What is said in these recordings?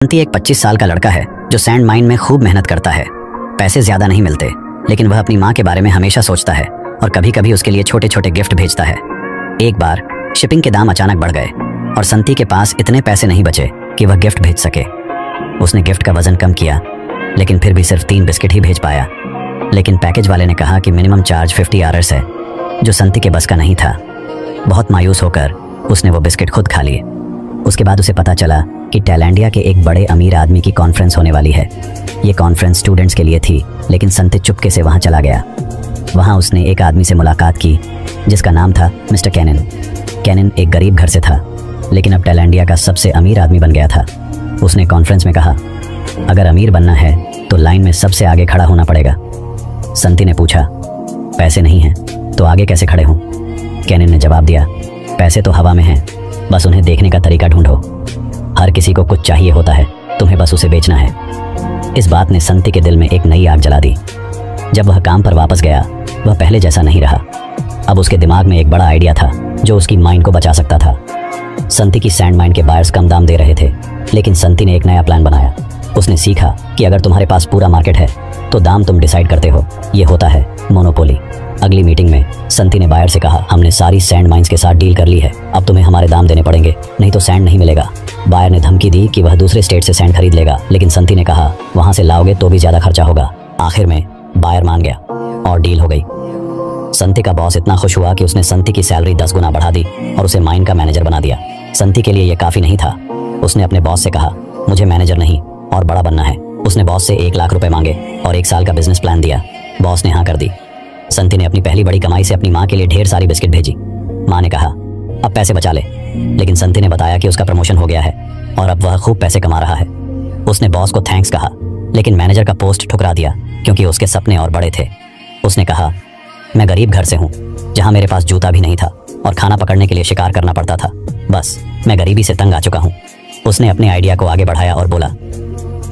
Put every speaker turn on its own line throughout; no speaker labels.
संती एक 25 साल का लड़का है जो सैंड माइन में खूब मेहनत करता है। पैसे ज्यादा नहीं मिलते, लेकिन वह अपनी माँ के बारे में हमेशा सोचता है और कभी कभी उसके लिए छोटे छोटे गिफ्ट भेजता है। एक बार शिपिंग के दाम अचानक बढ़ गए और संती के पास इतने पैसे नहीं बचे कि वह गिफ्ट भेज सके। उसने गिफ्ट का वजन कम किया, लेकिन फिर भी सिर्फ 3 बिस्किट ही भेज पाया। लेकिन पैकेज वाले ने कहा कि मिनिमम चार्ज 50 आरएस है, जो संती के बस का नहीं था। बहुत मायूस होकर उसने वो बिस्किट खुद खा लिए। उसके बाद उसे पता चला कि टैलेंडिया के एक बड़े अमीर आदमी की कॉन्फ्रेंस होने वाली है। ये कॉन्फ्रेंस स्टूडेंट्स के लिए थी, लेकिन संती चुपके से वहाँ चला गया। वहाँ उसने एक आदमी से मुलाकात की जिसका नाम था मिस्टर कैनन। कैनन एक गरीब घर से था, लेकिन अब टैलेंडिया का सबसे अमीर आदमी बन गया था। उसने कॉन्फ्रेंस में कहा, अगर अमीर बनना है तो लाइन में सबसे आगे खड़ा होना पड़ेगा। संती ने पूछा, पैसे नहीं हैं तो आगे कैसे खड़े हों? कैनन ने जवाब दिया, पैसे तो हवा में हैं, बस उन्हें देखने का तरीका ढूंढो। हर किसी को कुछ चाहिए होता है, तुम्हें बस उसे बेचना है। इस बात ने संती के दिल में एक नई आग जला दी। जब वह काम पर वापस गया, वह पहले जैसा नहीं रहा। अब उसके दिमाग में एक बड़ा आइडिया था जो उसकी माइन को बचा सकता था। संती की सैंड माइन के बायर्स कम दाम दे रहे थे, लेकिन संती ने एक नया प्लान बनाया। उसने सीखा कि अगर तुम्हारे पास पूरा मार्केट है तो दाम तुम डिसाइड करते हो। ये होता है मोनोपोली। अगली मीटिंग में संती ने बायर से कहा, हमने सारी सैंड माइंस के साथ डील कर ली है, अब तुम्हें हमारे दाम देने पड़ेंगे, नहीं तो सैंड नहीं मिलेगा। बायर ने धमकी दी कि वह दूसरे स्टेट से सैंड खरीद लेगा, लेकिन संती ने कहा, वहां से लाओगे तो भी ज्यादा खर्चा होगा। आखिर में बायर मान गया और डील हो गई। संती का बॉस इतना खुश हुआ कि उसने संती की सैलरी 10 गुना बढ़ा दी और उसे माइन का मैनेजर बना दिया। संती के लिए यह काफी नहीं था। उसने अपने बॉस से कहा, मुझे मैनेजर नहीं और बड़ा बनना है। उसने बॉस से 1 लाख रुपए मांगे और 1 साल का बिजनेस प्लान दिया। बॉस ने हाँ कर दी। संती ने अपनी पहली बड़ी कमाई से अपनी माँ के लिए ढेर सारी बिस्किट भेजी। माँ ने कहा, अब पैसे बचा ले, लेकिन संती ने बताया कि उसका प्रमोशन हो गया है और अब वह खूब पैसे कमा रहा है। उसने बॉस को थैंक्स कहा, लेकिन मैनेजर का पोस्ट ठुकरा दिया क्योंकि उसके सपने और बड़े थे। उसने कहा, मैं गरीब घर से हूँ, जहाँ मेरे पास जूता भी नहीं था और खाना पकड़ने के लिए शिकार करना पड़ता था। बस मैं गरीबी से तंग आ चुका हूँ। उसने अपने आइडिया को आगे बढ़ाया और बोला,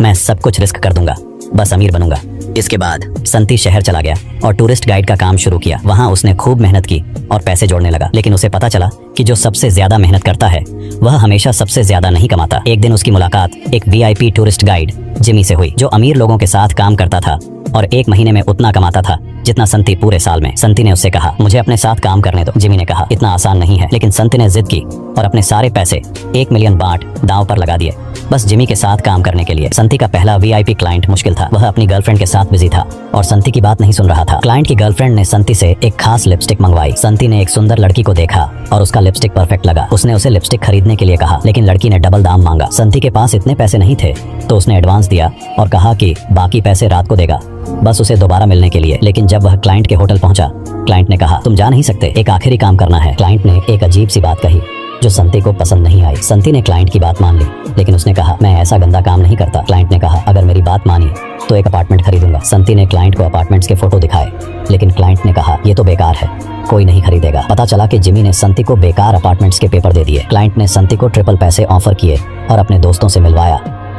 मैं सब कुछ रिस्क कर दूंगा, बस अमीर बनूंगा। इसके बाद संती शहर चला गया और टूरिस्ट गाइड का काम शुरू किया। वहाँ उसने खूब मेहनत की और पैसे जोड़ने लगा, लेकिन उसे पता चला कि जो सबसे ज्यादा मेहनत करता है वह हमेशा सबसे ज्यादा नहीं कमाता। एक दिन उसकी मुलाकात एक वीआईपी टूरिस्ट गाइड जिमी से हुई, जो अमीर लोगों के साथ काम करता था और 1 महीने में उतना कमाता था जितना संती पूरे साल में। संती ने उससे कहा, मुझे अपने साथ काम करने दो। जिमी ने कहा, इतना आसान नहीं है, लेकिन संती ने जिद की और अपने सारे पैसे 1 मिलियन बाट दांव पर लगा दिए, बस जिमी के साथ काम करने के लिए। संती का पहला वीआईपी क्लाइंट मुश्किल था। वह अपनी गर्लफ्रेंड के साथ बिजी था और संती की बात नहीं सुन रहा था। क्लाइंट की गर्लफ्रेंड ने संती से एक खास लिपस्टिक मंगवाई। संती ने एक सुंदर लड़की को देखा और उसका लिपस्टिक परफेक्ट लगा। उसने उसे लिपस्टिक खरीदने के लिए कहा, लेकिन लड़की ने डबल दाम मांगा। संती के पास इतने पैसे नहीं थे, तो उसने एडवांस दिया और कहा कि बाकी पैसे रात को देगा, बस उसे दोबारा मिलने के लिए। लेकिन जब वह क्लाइंट के होटल पहुंचा, क्लाइंट ने कहा, तुम जा नहीं सकते, एक आखिरी काम करना है। क्लाइंट ने एक अजीब सी बात कही जो संती को पसंद नहीं आई। संती ने क्लाइंट की बात मान ली, लेकिन उसने कहा, मैं ऐसा गंदा काम नहीं करता। क्लाइंट ने कहा, अगर मेरी बात मानी तो एक अपार्टमेंट खरीदूंगा। संती ने क्लाइंट को अपार्टमेंट्स के फोटो दिखाए, लेकिन क्लाइंट ने कहा, ये तो बेकार है, कोई नहीं खरीदेगा। पता चला कि जिमी ने संती को बेकार अपार्टमेंट्स के पेपर दे दिए। क्लाइंट ने संती को ट्रिपल पैसे ऑफर किए और अपने दोस्तों से मिलवाया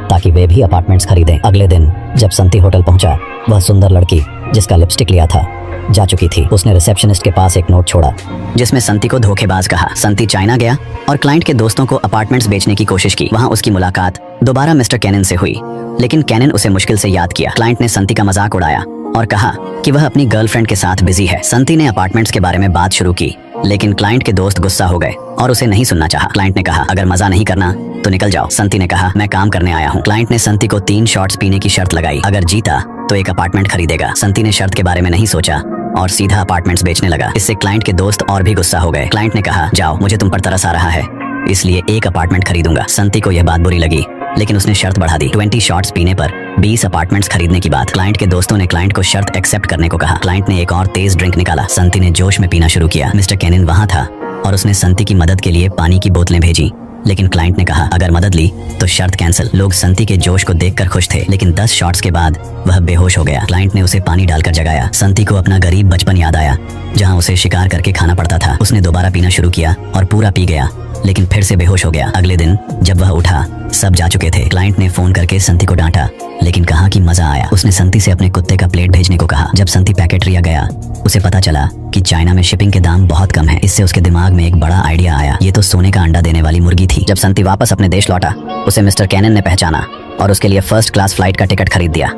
ताकि वे भी अपार्टमेंट्स खरीदें। अगले दिन जब संती होटल पहुंचा, वह सुंदर लड़की जिसका लिपस्टिक लिया था जा चुकी थी। उसने रिसेप्शनिस्ट के पास एक नोट छोड़ा जिसमें संती को धोखेबाज कहा। संती चाइना गया और क्लाइंट के दोस्तों को अपार्टमेंट्स बेचने की कोशिश की। वहाँ उसकी मुलाकात दोबारा मिस्टर कैनन से हुई, लेकिन कैनन उसे मुश्किल से याद किया। क्लाइंट ने संती का मजाक उड़ाया और कहा कि वह अपनी गर्लफ्रेंड के साथ बिजी है। संती ने अपार्टमेंट्स के बारे में बात शुरू की, लेकिन क्लाइंट के दोस्त गुस्सा हो गए और उसे नहीं सुनना चाहा। क्लाइंट ने कहा, अगर मजा नहीं करना तो निकल जाओ। संती ने कहा, मैं काम करने आया हूँ। क्लाइंट ने संती को 3 शॉट्स पीने की शर्त लगाई, अगर जीता तो एक अपार्टमेंट खरीदेगा। संती ने शर्त के बारे में नहीं सोचा और सीधा अपार्टमेंट्स बेचने लगा। इससे क्लाइंट के दोस्त और भी गुस्सा हो गए। क्लाइंट ने कहा, जाओ, मुझे तुम पर तरस आ रहा है, इसलिए एक अपार्टमेंट खरीदूंगा। संती को यह बात बुरी लगी, लेकिन उसने शर्त बढ़ा दी, 20 शॉट्स पीने पर 20 अपार्टमेंट्स खरीदने की बात। क्लाइंट के दोस्तों ने क्लाइंट को शर्त एक्सेप्ट करने को कहा। क्लाइंट ने एक और तेज ड्रिंक निकाला। संती ने जोश में पीना शुरू किया। मिस्टर कैनन वहाँ था और उसने संती की मदद के लिए पानी की बोतलें भेजी, लेकिन क्लाइंट ने कहा, अगर मदद ली तो शर्त कैंसिल। लोग संती के जोश को देखकर खुश थे, लेकिन 10 शॉट्स के बाद वह बेहोश हो गया। क्लाइंट ने उसे पानी डालकर जगाया। संती को अपना गरीब बचपन याद आया, जहां उसे शिकार करके खाना पड़ता था। उसने दोबारा पीना शुरू किया और पूरा पी गया, लेकिन फिर से बेहोश हो गया। अगले दिन जब वह उठा, सब जा चुके थे। क्लाइंट ने फोन करके संती को डांटा, लेकिन कहा कि मजा आया। उसने संती से अपने कुत्ते का प्लेट भेजने को कहा। जब संती पैकेट लिया गया उसे पता चला कि चाइना में शिपिंग के दाम बहुत कम हैं। इससे उसके दिमाग में एक बड़ा आइडिया आया। ये तो सोने का अंडा देने वाली मुर्गी थी। जब संती वापस अपने देश लौटा, उसे मिस्टर कैनन ने पहचाना और उसके लिए फर्स्ट क्लास फ्लाइट का टिकट खरीद दिया।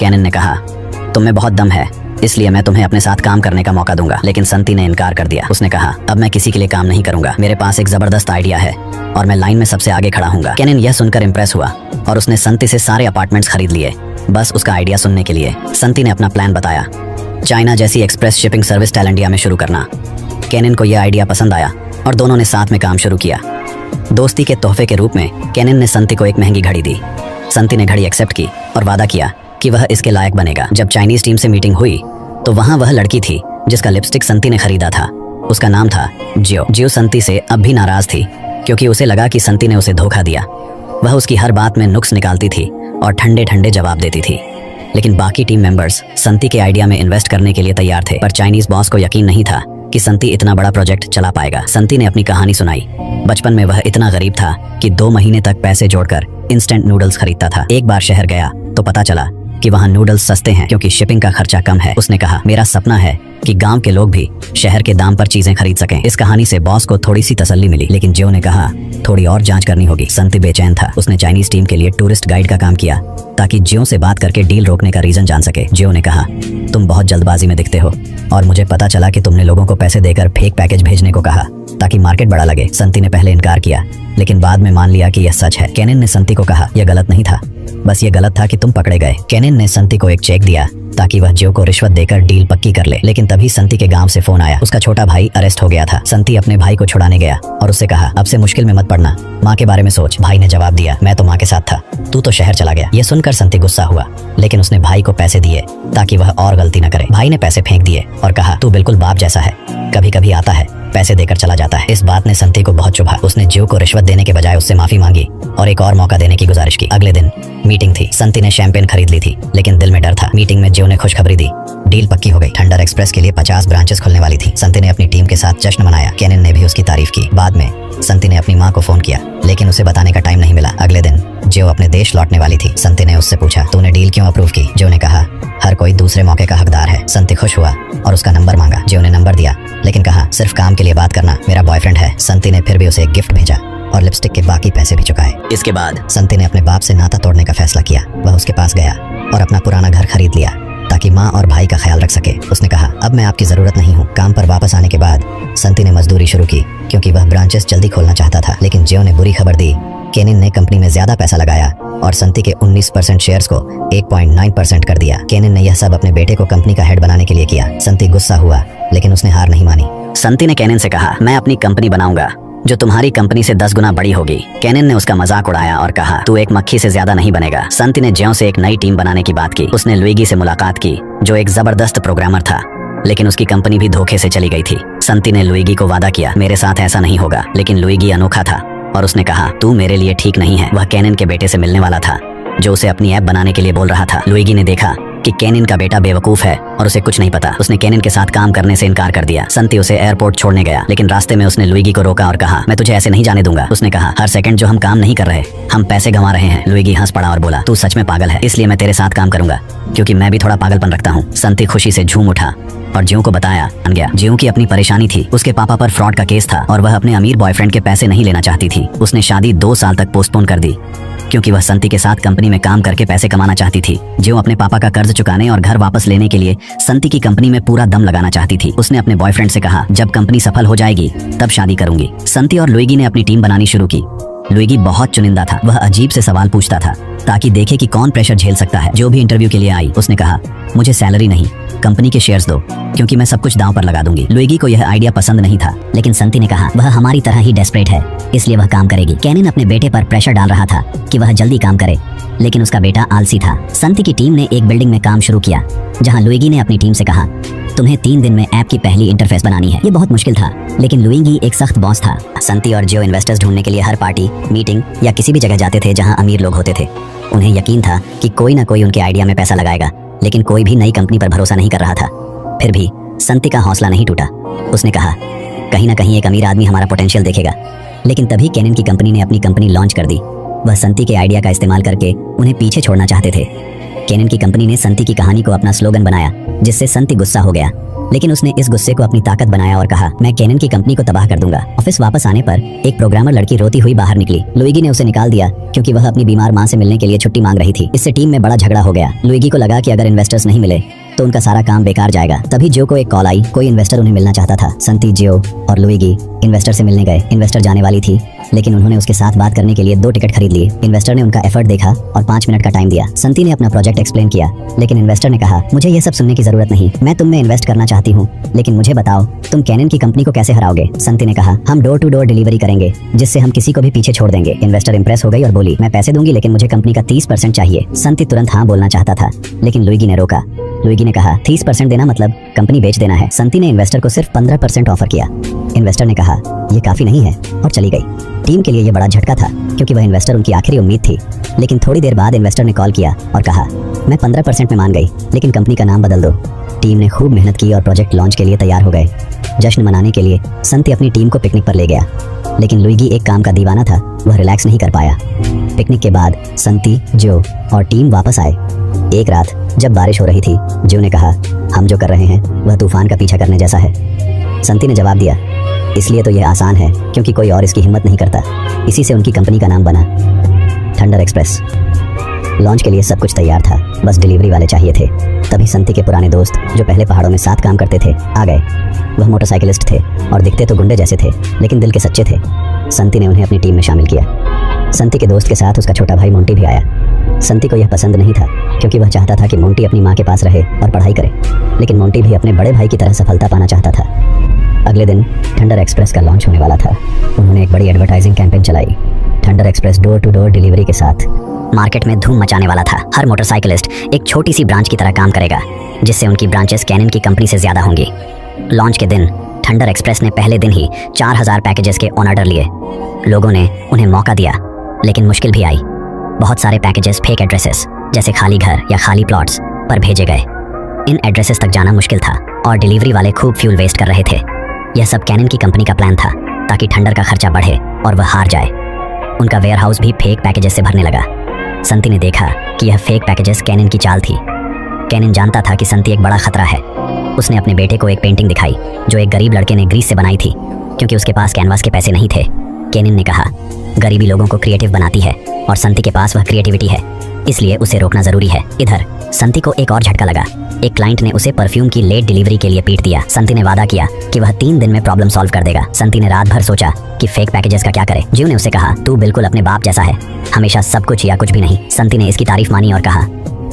कैनन ने कहा, तुम में बहुत दम है, इसलिए मैं तुम्हें अपने साथ काम करने का मौका दूंगा। लेकिन संती ने इनकार कर दिया। उसने कहा, अब मैं किसी के लिए काम नहीं करूंगा। मेरे पास एक जबरदस्त आइडिया है और मैं लाइन में सबसे आगे खड़ा हूंगा। कैनन यह सुनकर इम्प्रेस हुआ और उसने संती से सारे अपार्टमेंट्स खरीद लिए, बस उसका आइडिया सुनने के लिए। संती ने अपना प्लान बताया, चाइना जैसी एक्सप्रेस शिपिंग सर्विस टेल इंडिया में शुरू करना। कैनन को यह आइडिया पसंद आया और दोनों ने साथ में काम शुरू किया। दोस्ती के तोहफे के रूप में कैनन ने संती को एक महंगी घड़ी दी। संती ने घड़ी एक्सेप्ट की और वादा किया कि वह इसके लायक बनेगा। जब चाइनीज टीम से मीटिंग हुई तो वहाँ वह लड़की थी जिसका लिपस्टिक संती ने खरीदा था। उसका नाम था जियो। जियो संती से अब भी नाराज थी क्योंकि उसे लगा कि संती ने उसे धोखा दिया। वह उसकी हर बात में नुक्स निकालती थी और ठंडे ठंडे जवाब देती थी। लेकिन बाकी टीम मेंबर्स संती के आइडिया में इन्वेस्ट करने के लिए तैयार थे, पर चाइनीज बॉस को यकीन नहीं था कि संती इतना बड़ा प्रोजेक्ट चला पाएगा। संती ने अपनी कहानी सुनाई। बचपन में वह इतना गरीब था कि 2 महीने तक पैसे जोड़कर इंस्टेंट नूडल्स खरीदता था। एक बार शहर गया तो पता चला कि वहाँ नूडल्स सस्ते हैं क्योंकि शिपिंग का खर्चा कम है। उसने कहा, मेरा सपना है कि गांव के लोग भी शहर के दाम पर चीजें खरीद सकें। इस कहानी से बॉस को थोड़ी सी तसल्ली मिली, लेकिन जियो ने कहा, थोड़ी और जांच करनी होगी। संती बेचैन था। उसने चाइनीज टीम के लिए टूरिस्ट गाइड का काम किया ताकि जियो से बात करके डील रोकने का रीजन जान सके। जियो ने कहा, तुम बहुत जल्दबाजी में दिखते हो और मुझे पता चला कि तुमने लोगों को पैसे देकर फेक पैकेज भेजने को कहा ताकि मार्केट बड़ा लगे। संती ने पहले इनकार किया लेकिन बाद में मान लिया कि यह सच है। कैनन ने संती को कहा, यह गलत नहीं था, बस ये गलत था कि तुम पकड़े गए। कैनन ने संती को एक चेक दिया ताकि वह जियो को रिश्वत देकर डील पक्की कर ले। लेकिन तभी संती के गांव से फोन आया। उसका छोटा भाई अरेस्ट हो गया था। संती अपने भाई को छुड़ाने गया और उससे कहा, अब से मुश्किल में मत पड़ना, माँ के बारे में सोच। भाई ने जवाब दिया, मैं तो माँ के साथ था, तू तो शहर चला गया। ये सुनकर संती गुस्सा हुआ, लेकिन उसने भाई को पैसे दिए ताकि वह और गलती न करे। भाई ने पैसे फेंक दिए और कहा, तू बिल्कुल बाप जैसा है, कभी कभी आता है, पैसे देकर चला जाता है। इस बात ने संती को बहुत चुभा। उसने जियो को रिश्वत देने के बजाय उससे माफी मांगी और एक और मौका देने की गुजारिश की। अगले दिन मीटिंग थी। संती ने शैंपेन खरीद ली थी, लेकिन दिल में डर था। मीटिंग में जियो ने खुशखबरी दी, डील पक्की हो गई। थंडर एक्सप्रेस के लिए 50 ब्रांचेस खुलने वाली थी। संती ने अपनी टीम के साथ जश्न मनाया। कैनन ने भी उसकी तारीफ की। बाद में संती ने अपनी माँ को फोन किया, लेकिन उसे बताने का टाइम नहीं मिला। अगले दिन जियो अपने देश लौटने वाली थी। संती ने उससे पूछा, तूने डील क्यों अप्रूव की? जियो ने कहा, हर कोई दूसरे मौके का हकदार है। संती खुश हुआ और उसका नंबर मांगा। जियो ने नंबर दिया, लेकिन कहा, सिर्फ काम के लिए बात करना, मेरा बॉयफ्रेंड है। संती ने फिर भी उसे एक गिफ्ट भेजा और लिपस्टिक के बाकी पैसे भी चुकाए। इसके बाद संती ने अपने बाप से नाता तोड़ने का फैसला किया। वह उसके पास गया और अपना पुराना घर खरीद लिया ताकि माँ और भाई का ख्याल रख सके। उसने कहा, अब मैं आपकी जरूरत नहीं हूँ। काम पर वापस आने के बाद संती ने मजदूरी शुरू की क्योंकि वह ब्रांचेस जल्दी खोलना चाहता था। लेकिन जियो ने बुरी खबर दी। कैनन ने कंपनी में ज्यादा पैसा लगाया और संती के 19% शेयर्स को 1.9% कर दिया। कैनन ने यह सब अपने बेटे को कंपनी का हेड बनाने के लिए किया। संती गुस्सा हुआ, लेकिन उसने हार नहीं मानी। संती ने कैनन से कहा, मैं अपनी कंपनी बनाऊंगा जो तुम्हारी कंपनी से 10 गुना बड़ी होगी। कैनन ने उसका मजाक उड़ाया और कहा, तू एक मक्खी से ज्यादा नहीं बनेगा। संती ने जियो से एक नई टीम बनाने की बात की। उसने लुइगी से मुलाकात की जो एक जबरदस्त प्रोग्रामर था, लेकिन उसकी कंपनी भी धोखे से चली गई थी। संती ने लुइगी को वादा किया, मेरे साथ ऐसा नहीं होगा। लेकिन लुइगी अनोखा था और उसने कहा, तू मेरे लिए ठीक नहीं है। वह कैनन के बेटे से मिलने वाला था जो उसे अपनी ऐप बनाने के लिए बोल रहा था। लुइगी ने देखा कि कैनन का बेटा बेवकूफ है और उसे कुछ नहीं पता। उसने कैनन के साथ काम करने से इनकार कर दिया। संती उसे एयरपोर्ट छोड़ने गया, लेकिन रास्ते में उसने लुइगी को रोका और कहा, मैं तुझे ऐसे नहीं जाने दूंगा। उसने कहा, हर सेकंड जो हम काम नहीं कर रहे, हम पैसे गंवा रहे हैं। लुइगी हंस पड़ा और बोला, तू सच में पागल है, इसलिए मैं तेरे साथ काम करूंगा क्योंकि मैं भी थोड़ा पागलपन रखता हूँ। संती खुशी से झूम उठा और जियो को बताया बन गया। जियो की अपनी परेशानी थी, उसके पापा पर फ्रॉड का केस था और वह अपने अमीर बॉयफ्रेंड के पैसे नहीं लेना चाहती थी। उसने शादी 2 साल तक पोस्टपोन कर दी क्योंकि वह संती के साथ कंपनी में काम करके पैसे कमाना चाहती थी। जियो अपने पापा का कर्ज चुकाने और घर वापस लेने के लिए संती की कंपनी में पूरा दम लगाना चाहती थी। उसने अपने बॉयफ्रेंड से कहा, जब कंपनी सफल हो जाएगी तब शादी करूंगी। संती और लुइगी ने अपनी टीम बनानी शुरू की। लुइगी बहुत चुनिंदा था। वह अजीब से सवाल पूछता था ताकि देखे कि कौन प्रेशर झेल सकता है। जो भी इंटरव्यू के लिए आई उसने कहा, मुझे सैलरी नहीं, कंपनी के शेयर्स दो क्योंकि मैं सब कुछ दांव पर लगा दूंगी। लुइगी को यह आइडिया पसंद नहीं था, लेकिन संती ने कहा, वह हमारी तरह ही डेस्परेट है, इसलिए वह काम करेगी। कैनन अपने बेटे पर प्रेशर डाल रहा था कि वह जल्दी काम करे, लेकिन उसका बेटा आलसी था। संती की टीम ने एक बिल्डिंग में काम शुरू किया जहां लुइगी ने अपनी टीम से कहा, तुम्हें 3 दिन में ऐप की पहली इंटरफेस बनानी है। ये बहुत मुश्किल था, लेकिन लुइगी एक सख्त बॉस था। संती और जियो इन्वेस्टर्स ढूंढने के लिए हर पार्टी, मीटिंग या किसी भी जगह जाते थे जहां अमीर लोग होते थे। उन्हें यकीन था कि कोई ना कोई उनके आइडिया में पैसा लगाएगा, लेकिन कोई भी नई कंपनी पर भरोसा नहीं कर रहा था। फिर भी संती का हौसला नहीं टूटा। उसने कहा, कहीं ना कहीं एक अमीर आदमी हमारा पोटेंशियल देखेगा। लेकिन तभी कैनन की कंपनी ने अपनी कंपनी लॉन्च कर दी। वह संती के आइडिया का इस्तेमाल करके उन्हें पीछे छोड़ना चाहते थे। कैनन की कंपनी ने संती की कहानी को अपना स्लोगन बनाया, जिससे संती गुस्सा हो गया। लेकिन उसने इस गुस्से को अपनी ताकत बनाया और कहा, मैं कैनन की कंपनी को तबाह कर दूंगा। ऑफिस वापस आने पर एक प्रोग्रामर लड़की रोती हुई बाहर निकली। लुइगी ने उसे निकाल दिया क्योंकि वह अपनी बीमार मां से मिलने के लिए छुट्टी मांग रही थी। इससे टीम में बड़ा झगड़ा हो गया। लुइगी को लगा कि अगर इन्वेस्टर्स नहीं मिले तो उनका सारा काम बेकार जाएगा। तभी जो को एक कॉल आई। कोई इन्वेस्टर उन्हें मिलना चाहता था। संती, जियो और लुइगी इन्वेस्टर से मिलने गए। इन्वेस्टर जाने वाली थी लेकिन उन्होंने उसके साथ बात करने के लिए 2 टिकट खरीद लिए। इन्वेस्टर ने उनका एफर्ट देखा और 5 मिनट का टाइम दिया। संती ने अपना प्रोजेक्ट एक्सप्लेन किया लेकिन इन्वेस्टर ने कहा, मुझे ये सब सुनने की जरूरत नहीं, मैं तुम में इन्वेस्ट करना चाहती हूँ, लेकिन मुझे बताओ तुम कैनन की कंपनी को कैसे हराओगे। संती ने कहा, हम डोर टू डोर डिलीवरी करेंगे जिससे हम किसी को भी पीछे छोड़ देंगे। इन्वेस्टर इंप्रेस हो गई और बोली, मैं पैसे दूंगी लेकिन मुझे कंपनी का 30% चाहिए। संती तुरंत हाँ बोलना चाहता था लेकिन लुइगी ने रोका। लुइगी ने कहा, 30% देना मतलब कंपनी बेच देना है। संती ने इन्वेस्टर को सिर्फ 15% ऑफर किया। इन्वेस्टर ने कहा, ये काफी नहीं है और चली गई। टीम के लिए यह बड़ा झटका था क्योंकि वह इन्वेस्टर उनकी आखिरी उम्मीद थी। लेकिन थोड़ी देर बाद इन्वेस्टर ने कॉल किया और कहा, मैं 15% में मान गई लेकिन कंपनी का नाम बदल दो। टीम ने खूब मेहनत की और प्रोजेक्ट लॉन्च के लिए तैयार हो गए। जश्न मनाने के लिए संती अपनी टीम को पिकनिक पर ले गया लेकिन लुइगी एक काम का दीवाना था, वह रिलैक्स नहीं कर पाया। पिकनिक के बाद संती, जो और टीम वापस आए। एक रात जब बारिश हो रही थी, जो ने कहा, हम जो कर रहे हैं वह तूफान का पीछा करने जैसा है। संती ने जवाब दिया, इसलिए तो यह आसान है क्योंकि कोई और इसकी हिम्मत नहीं करता। इसी से उनकी कंपनी का नाम बना थंडर एक्सप्रेस। लॉन्च के लिए सब कुछ तैयार था, बस डिलीवरी वाले चाहिए थे। तभी संती के पुराने दोस्त जो पहले पहाड़ों में साथ काम करते थे आ गए। वह मोटरसाइकिलिस्ट थे और दिखते तो गुंडे जैसे थे लेकिन दिल के सच्चे थे। संती ने उन्हें अपनी टीम में शामिल किया। संती के दोस्त के साथ उसका छोटा भाई मोंटी भी आया। संती को यह पसंद नहीं था क्योंकि वह चाहता था कि मोंटी अपनी माँ के पास रहे और पढ़ाई करे, लेकिन मोंटी भी अपने बड़े भाई की तरह सफलता पाना चाहता था। अगले दिन थंडर एक्सप्रेस का लॉन्च होने वाला था। उन्होंने एक बड़ी एडवर्टाइजिंग कैंपेन चलाई। Thunder Express door to door delivery के साथ मार्केट में धूम मचाने वाला था। हर मोटरसाइकिलिस्ट एक छोटी सी ब्रांच की तरह काम करेगा जिससे उनकी ब्रांचेस कैनन की कंपनी से ज्यादा होंगी। लॉन्च के दिन थंडर एक्सप्रेस ने पहले दिन ही 4000 पैकेजेस के ऑन ऑर्डर लिए। लोगों ने उन्हें मौका दिया लेकिन मुश्किल भी आई। बहुत सारे पैकेजेस फेक एड्रेसेस जैसे खाली घर या खाली प्लॉट्स पर भेजे गए। इन एड्रेसेस तक जाना मुश्किल था और डिलीवरी वाले खूब फ्यूल वेस्ट कर रहे थे। यह सब कैनन की कंपनी का प्लान था ताकि थंडर का खर्चा बढ़े और वह हार जाए। उनका वेयरहाउस भी फेक पैकेजेस से भरने लगा। संती ने देखा कि यह फेक पैकेजेस कैनन की चाल थी। कैनन जानता था कि संती एक बड़ा खतरा है। उसने अपने बेटे को एक पेंटिंग दिखाई जो एक गरीब लड़के ने ग्रीस से बनाई थी क्योंकि उसके पास कैनवास के पैसे नहीं थे। कैनन ने कहा, गरीबी लोगों को क्रिएटिव बनाती है और संती के पास वह क्रिएटिविटी है, इसलिए उसे रोकना जरूरी है। इधर संती को एक और झटका लगा। एक क्लाइंट ने उसे परफ्यूम की लेट डिलीवरी के लिए पीट दिया। संती ने वादा किया कि वह 3 दिन में प्रॉब्लम सॉल्व कर देगा। संती ने रात भर सोचा कि फेक पैकेजेस का क्या करे। जियो ने उससे कहा, तू बिल्कुल अपने बाप जैसा है, हमेशा सब कुछ या कुछ भी नहीं। संती ने इसकी तारीफ मानी और कहा,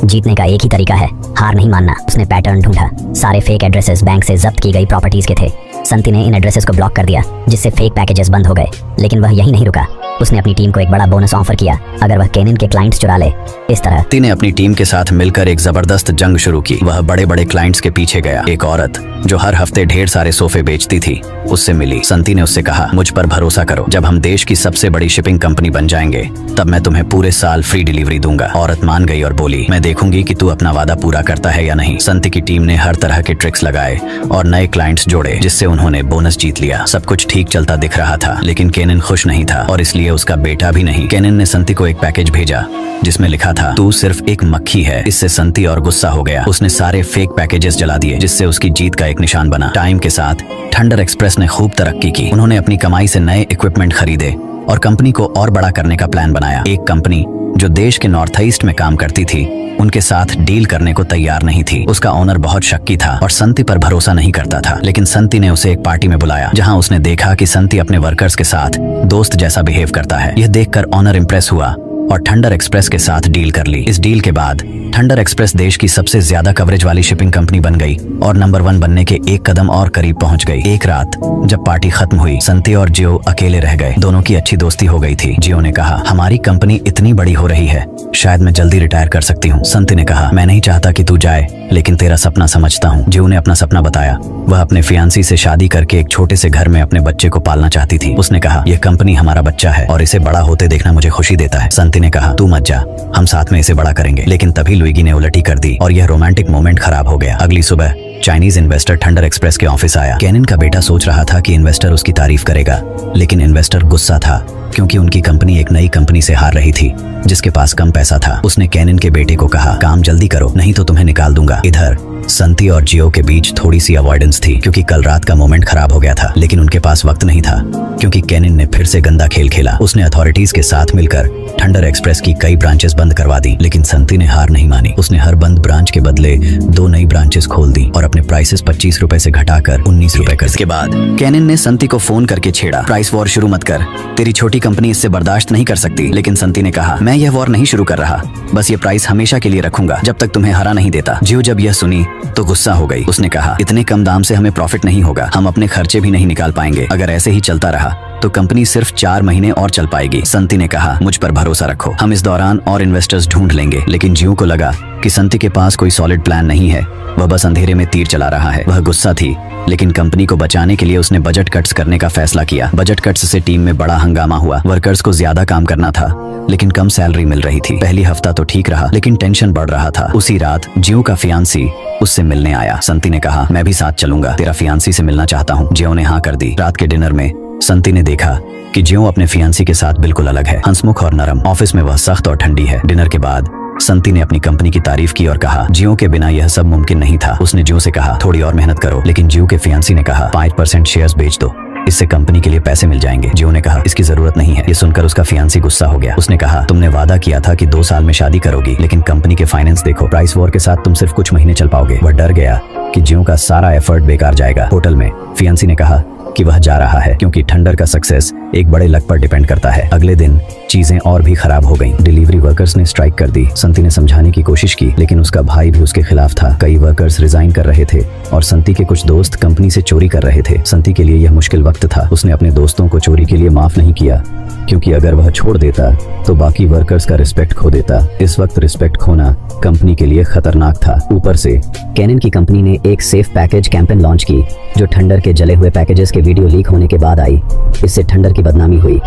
जीतने का एक ही तरीका है, हार नहीं मानना। उसने पैटर्न ढूंढा। सारे फेक एड्रेसेस बैंक से जब्त की गई प्रॉपर्टीज के थे। संती ने इन एड्रेसेस को ब्लॉक कर दिया जिससे फेक पैकेजेस बंद हो गए। लेकिन वह यही नहीं रुका। उसने अपनी टीम को एक बड़ा बोनस ऑफर किया अगर वह कैनन के क्लाइंट्स चुरा ले। इस तरह
संती ने अपनी टीम के साथ मिलकर एक जबरदस्त जंग शुरू की। वह बड़े बड़े क्लाइंट्स के पीछे गया। एक औरत जो हर हफ्ते ढेर सारे सोफे बेचती थी उससे मिली। संती ने उससे कहा, मुझ पर भरोसा करो, जब हम देश की सबसे बड़ी शिपिंग कंपनी बन जाएंगे तब मैं तुम्हें पूरे साल फ्री डिलीवरी दूंगा। औरत मान गई और बोली, मैं देखूंगी कि तू अपना वादा पूरा करता है या नहीं। संती की टीम ने हर तरह के ट्रिक्स लगाए और नए क्लाइंट्स जोड़े जिससे उन्होंने बोनस जीत लिया। सब कुछ ठीक चलता दिख रहा था लेकिन कैनन खुश नहीं था और इसलिए उसका बेटा भी नहीं। कैनन ने संती को एक पैकेज भेजा जिसमें लिखा था, तू सिर्फ एक मक्खी है। इससे संती और गुस्सा हो गया। उसने सारे फेक पैकेजेस जला दिए जिससे उसकी जीत का एक निशान बना। टाइम के साथ थंडर एक्सप्रेस ने खूब तरक्की की। उन्होंने अपनी कमाई से नए इक्विपमेंट खरीदे और कंपनी को और बड़ा करने का प्लान बनाया। एक कंपनी जो देश के नॉर्थ ईस्ट में काम करती थी उनके साथ डील करने को तैयार नहीं थी। उसका ओनर बहुत शक्की था और संती पर भरोसा नहीं करता था। लेकिन संती ने उसे एक पार्टी में बुलाया जहां उसने देखा कि संती अपने वर्कर्स के साथ दोस्त जैसा बिहेव करता है। यह देखकर ओनर इंप्रेस हुआ और थंडर एक्सप्रेस के साथ डील कर ली। इस डील के बाद थंडर एक्सप्रेस देश की सबसे ज्यादा कवरेज वाली शिपिंग कंपनी बन गई और नंबर 1 बनने के एक कदम और करीब पहुंच गई। एक रात जब पार्टी खत्म हुई, संती और जियो अकेले रह गए। दोनों की अच्छी दोस्ती हो गई थी। जियो ने कहा, हमारी कंपनी इतनी बड़ी हो रही है, शायद मैं जल्दी रिटायर कर सकती हूँ। संती ने कहा, मैं नहीं चाहता कि तू जाए, लेकिन तेरा सपना समझता हूँ। जियो ने अपना सपना बताया। वह अपने फियांसी से शादी करके एक छोटे से घर में अपने बच्चे को पालना चाहती थी। उसने कहा, यह कंपनी हमारा बच्चा है और इसे बड़ा होते देखना मुझे खुशी देता है। संती ने कहा, तू मत जा, हम साथ में इसे बड़ा करेंगे। लेकिन तभी लुइगी ने उलटी कर दी और यह रोमांटिक मोमेंट खराब हो गया। अगली सुबह चाइनीज इन्वेस्टर थंडर एक्सप्रेस के ऑफिस आया। कैनन का बेटा सोच रहा था कि इन्वेस्टर उसकी तारीफ करेगा, लेकिन इन्वेस्टर गुस्सा था क्योंकि उनकी कंपनी एक नई कंपनी से हार रही थी जिसके पास कम पैसा था। उसने कैनिन के बेटे को कहा, काम जल्दी करो नहीं तो तुम्हें निकाल दूंगा। इधर संती और जियो के बीच थोड़ी सी अवॉइडेंस थी क्योंकि कल रात का मोमेंट खराब हो गया था, लेकिन उनके पास वक्त नहीं था क्योंकि कैनिन ने फिर से गंदा खेल खेला। उसने अथॉरिटीज के साथ मिलकर थंडर एक्सप्रेस की कई ब्रांचेस बंद करवा दी, लेकिन संती ने हार नहीं मानी। उसने हर बंद ब्रांच के बदले 2 नई ब्रांचेस खोल दी और अपने प्राइसेस 25 रुपए से घटाकर 19 रुपए कर। इसके बाद कैनिन ने संती को फोन करके छेड़ा, प्राइस वॉर शुरू मत कर, तेरी छोटी कंपनी इससे बर्दाश्त नहीं कर सकती। लेकिन संती ने कहा, मैं यह वॉर नहीं शुरू कर रहा, बस ये प्राइस हमेशा के लिए रखूंगा जब तक तुम्हें हरा नहीं देता। जियो जब यह सुनी तो गुस्सा हो गई। उसने कहा, इतने कम दाम से हमें प्रॉफिट नहीं होगा, हम अपने खर्चे भी नहीं निकाल पाएंगे। अगर ऐसे ही चलता रहा तो कंपनी सिर्फ 4 महीने और चल पाएगी। संती ने कहा, मुझ पर भरोसा रखो, हम इस दौरान और इन्वेस्टर्स ढूंढ लेंगे। लेकिन जियो को लगा कि संती के पास कोई सॉलिड प्लान नहीं है, वह बस अंधेरे में तीर चला रहा है। वह गुस्सा थी, लेकिन कंपनी को बचाने के लिए उसने बजट कट्स करने का फैसला किया। बजट कट्स से टीम में बड़ा हंगामा हुआ। वर्कर्स को ज्यादा काम करना था लेकिन कम सैलरी मिल रही थी। पहली हफ्ता तो ठीक रहा लेकिन टेंशन बढ़ रहा था। उसी रात जियो का फियांसी उससे मिलने आया। संती ने कहा, मैं भी साथ चलूंगा, तेरा फियांसी से मिलना चाहता हूँ। जियो ने हाँ कर दी। रात के डिनर में संती ने देखा कि जियो अपने फियांसी के साथ बिल्कुल अलग है, हंसमुख और नरम। ऑफिस में वह सख्त और ठंडी है। डिनर के बाद संती ने अपनी कंपनी की तारीफ की और कहा, जियो के बिना यह सब मुमकिन नहीं था। उसने जियो से कहा, थोड़ी और मेहनत करो। लेकिन जियो के फियांसी ने कहा, 5% शेयर्स बेच दो, इससे कंपनी के लिए पैसे मिल जाएंगे। जियो ने कहा, इसकी जरूरत नहीं है। ये सुनकर उसका फियांसी गुस्सा हो गया। उसने कहा, तुमने वादा किया था कि 2 साल में शादी करोगी, लेकिन कंपनी के फाइनेंस देखो, प्राइस वॉर के साथ तुम सिर्फ कुछ महीने चल पाओगे। वह डर गया कि जियो का सारा एफर्ट बेकार जाएगा। होटल में फियांसी ने कहा कि वह जा रहा है क्योंकि थंडर का सक्सेस एक बड़े लक पर डिपेंड करता है। अगले दिन चीजें और भी खराब हो गईं। डिलीवरी वर्कर्स ने स्ट्राइक कर दी। संती ने समझाने की कोशिश की लेकिन उसका भाई भी उसके खिलाफ था। कई वर्कर्स रिजाइन कर रहे थे और संती के कुछ दोस्त कंपनी से चोरी कर रहे थे। संती के लिए यह मुश्किल वक्त था। उसने अपने दोस्तों को चोरी के लिए माफ नहीं किया क्योंकि अगर वह छोड़ देता तो बाकी वर्कर्स का रिस्पेक्ट खो देता। इस वक्त रिस्पेक्ट खोना कंपनी के लिए खतरनाक था। ऊपर से
कैनिन की कंपनी ने एक सेफ पैकेज कैंपेन लॉन्च की जो थंडर के जले हुए पैकेजेस के वीडियो लीक होने के बाद आई। इससे थंडर की बदनामी हुई।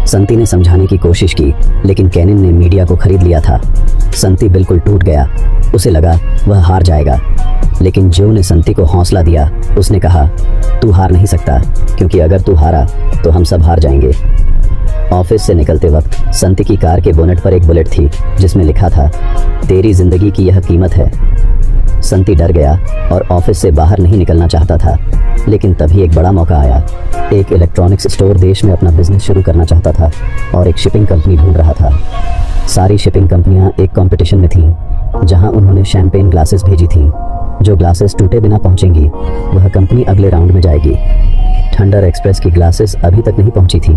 संती ने समझाने की कोशिश की लेकिन कैनिन ने मीडिया को खरीद लिया था। संती बिल्कुल टूट गया। उसे लगा वह हार जाएगा, लेकिन जियो ने संती को हौसला दिया। उसने कहा, तू हार नहीं सकता क्योंकि अगर तू हारा तो हम सब हार जाएंगे। ऑफिस से निकलते वक्त संती की कार के बोनेट पर एक बुलेट थी जिसमें लिखा था, तेरी जिंदगी की यह कीमत है। संती डर गया और ऑफिस से बाहर नहीं निकलना चाहता था, लेकिन तभी एक बड़ा मौका आया। एक इलेक्ट्रॉनिक्स स्टोर देश में अपना बिजनेस शुरू करना चाहता था और एक शिपिंग कंपनी ढूंढ रहा था। सारी शिपिंग कंपनियां एक कंपटीशन में थीं, जहां उन्होंने शैंपेन ग्लासेस भेजी थीं। जो ग्लासेस टूटे बिना पहुंचेंगी वह कंपनी अगले राउंड में जाएगी। थंडर एक्सप्रेस की ग्लासेस अभी तक नहीं पहुंची थी।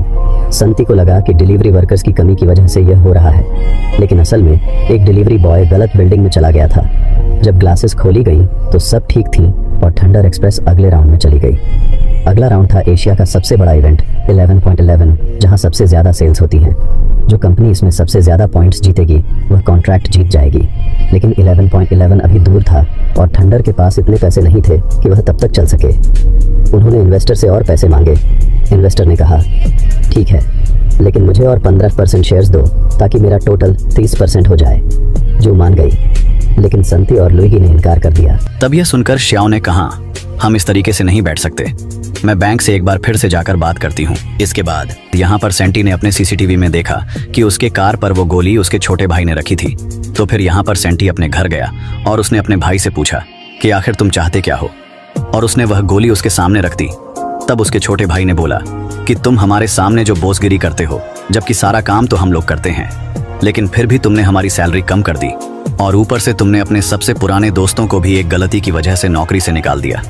संती को लगा कि डिलीवरी वर्कर्स की कमी की वजह से यह हो रहा है, लेकिन असल में एक डिलीवरी बॉय गलत बिल्डिंग में चला गया था। जब ग्लासेस खोली गई तो सब ठीक थी और थंडर एक्सप्रेस अगले राउंड में चली गई। अगला राउंड था एशिया का सबसे बड़ा इवेंट 11.11, जहां सबसे ज्यादा सेल्स होती हैं। जो कंपनी इसमें सबसे ज्यादा पॉइंट्स जीतेगी वह कॉन्ट्रैक्ट जीत जाएगी। लेकिन 11.11 अभी दूर था और थंडर के पास इतने पैसे नहीं थे कि वह तब तक चल सके। उन्होंने इन्वेस्टर से और पैसे मांगे। इन्वेस्टर ने कहा, ठीक है, लेकिन मुझे और 15% शेयर्स दो ताकि मेरा टोटल 30% हो जाए। जो मान गई, लेकिन संती और लुईगी ने इनकार कर दिया।
तब यह सुनकर श्याओ ने कहा, हम इस तरीके से नहीं बैठ सकते, मैं बैंक से एक बार फिर से जाकर बात करती हूँ। इसके बाद यहाँ पर सेंटी ने अपने सीसीटीवी में देखा कि उसके कार पर वो गोली उसके छोटे भाई ने रखी थी। तो फिर यहाँ पर सेंटी अपने घर गया और उसने अपने भाई से पूछा कि आखिर तुम चाहते क्या हो, और उसने वह गोली उसके सामने रख दी। तब उसके छोटे भाई ने बोला कि तुम हमारे सामने जो बोसगिरी करते हो, जबकि सारा काम तो हम लोग करते हैं, लेकिन फिर भी तुमने हमारी सैलरी कम कर दी और ऊपर से तुमने अपने सबसे पुराने दोस्तों को भी एक गलती की वजह से नौकरी से निकाल दिया।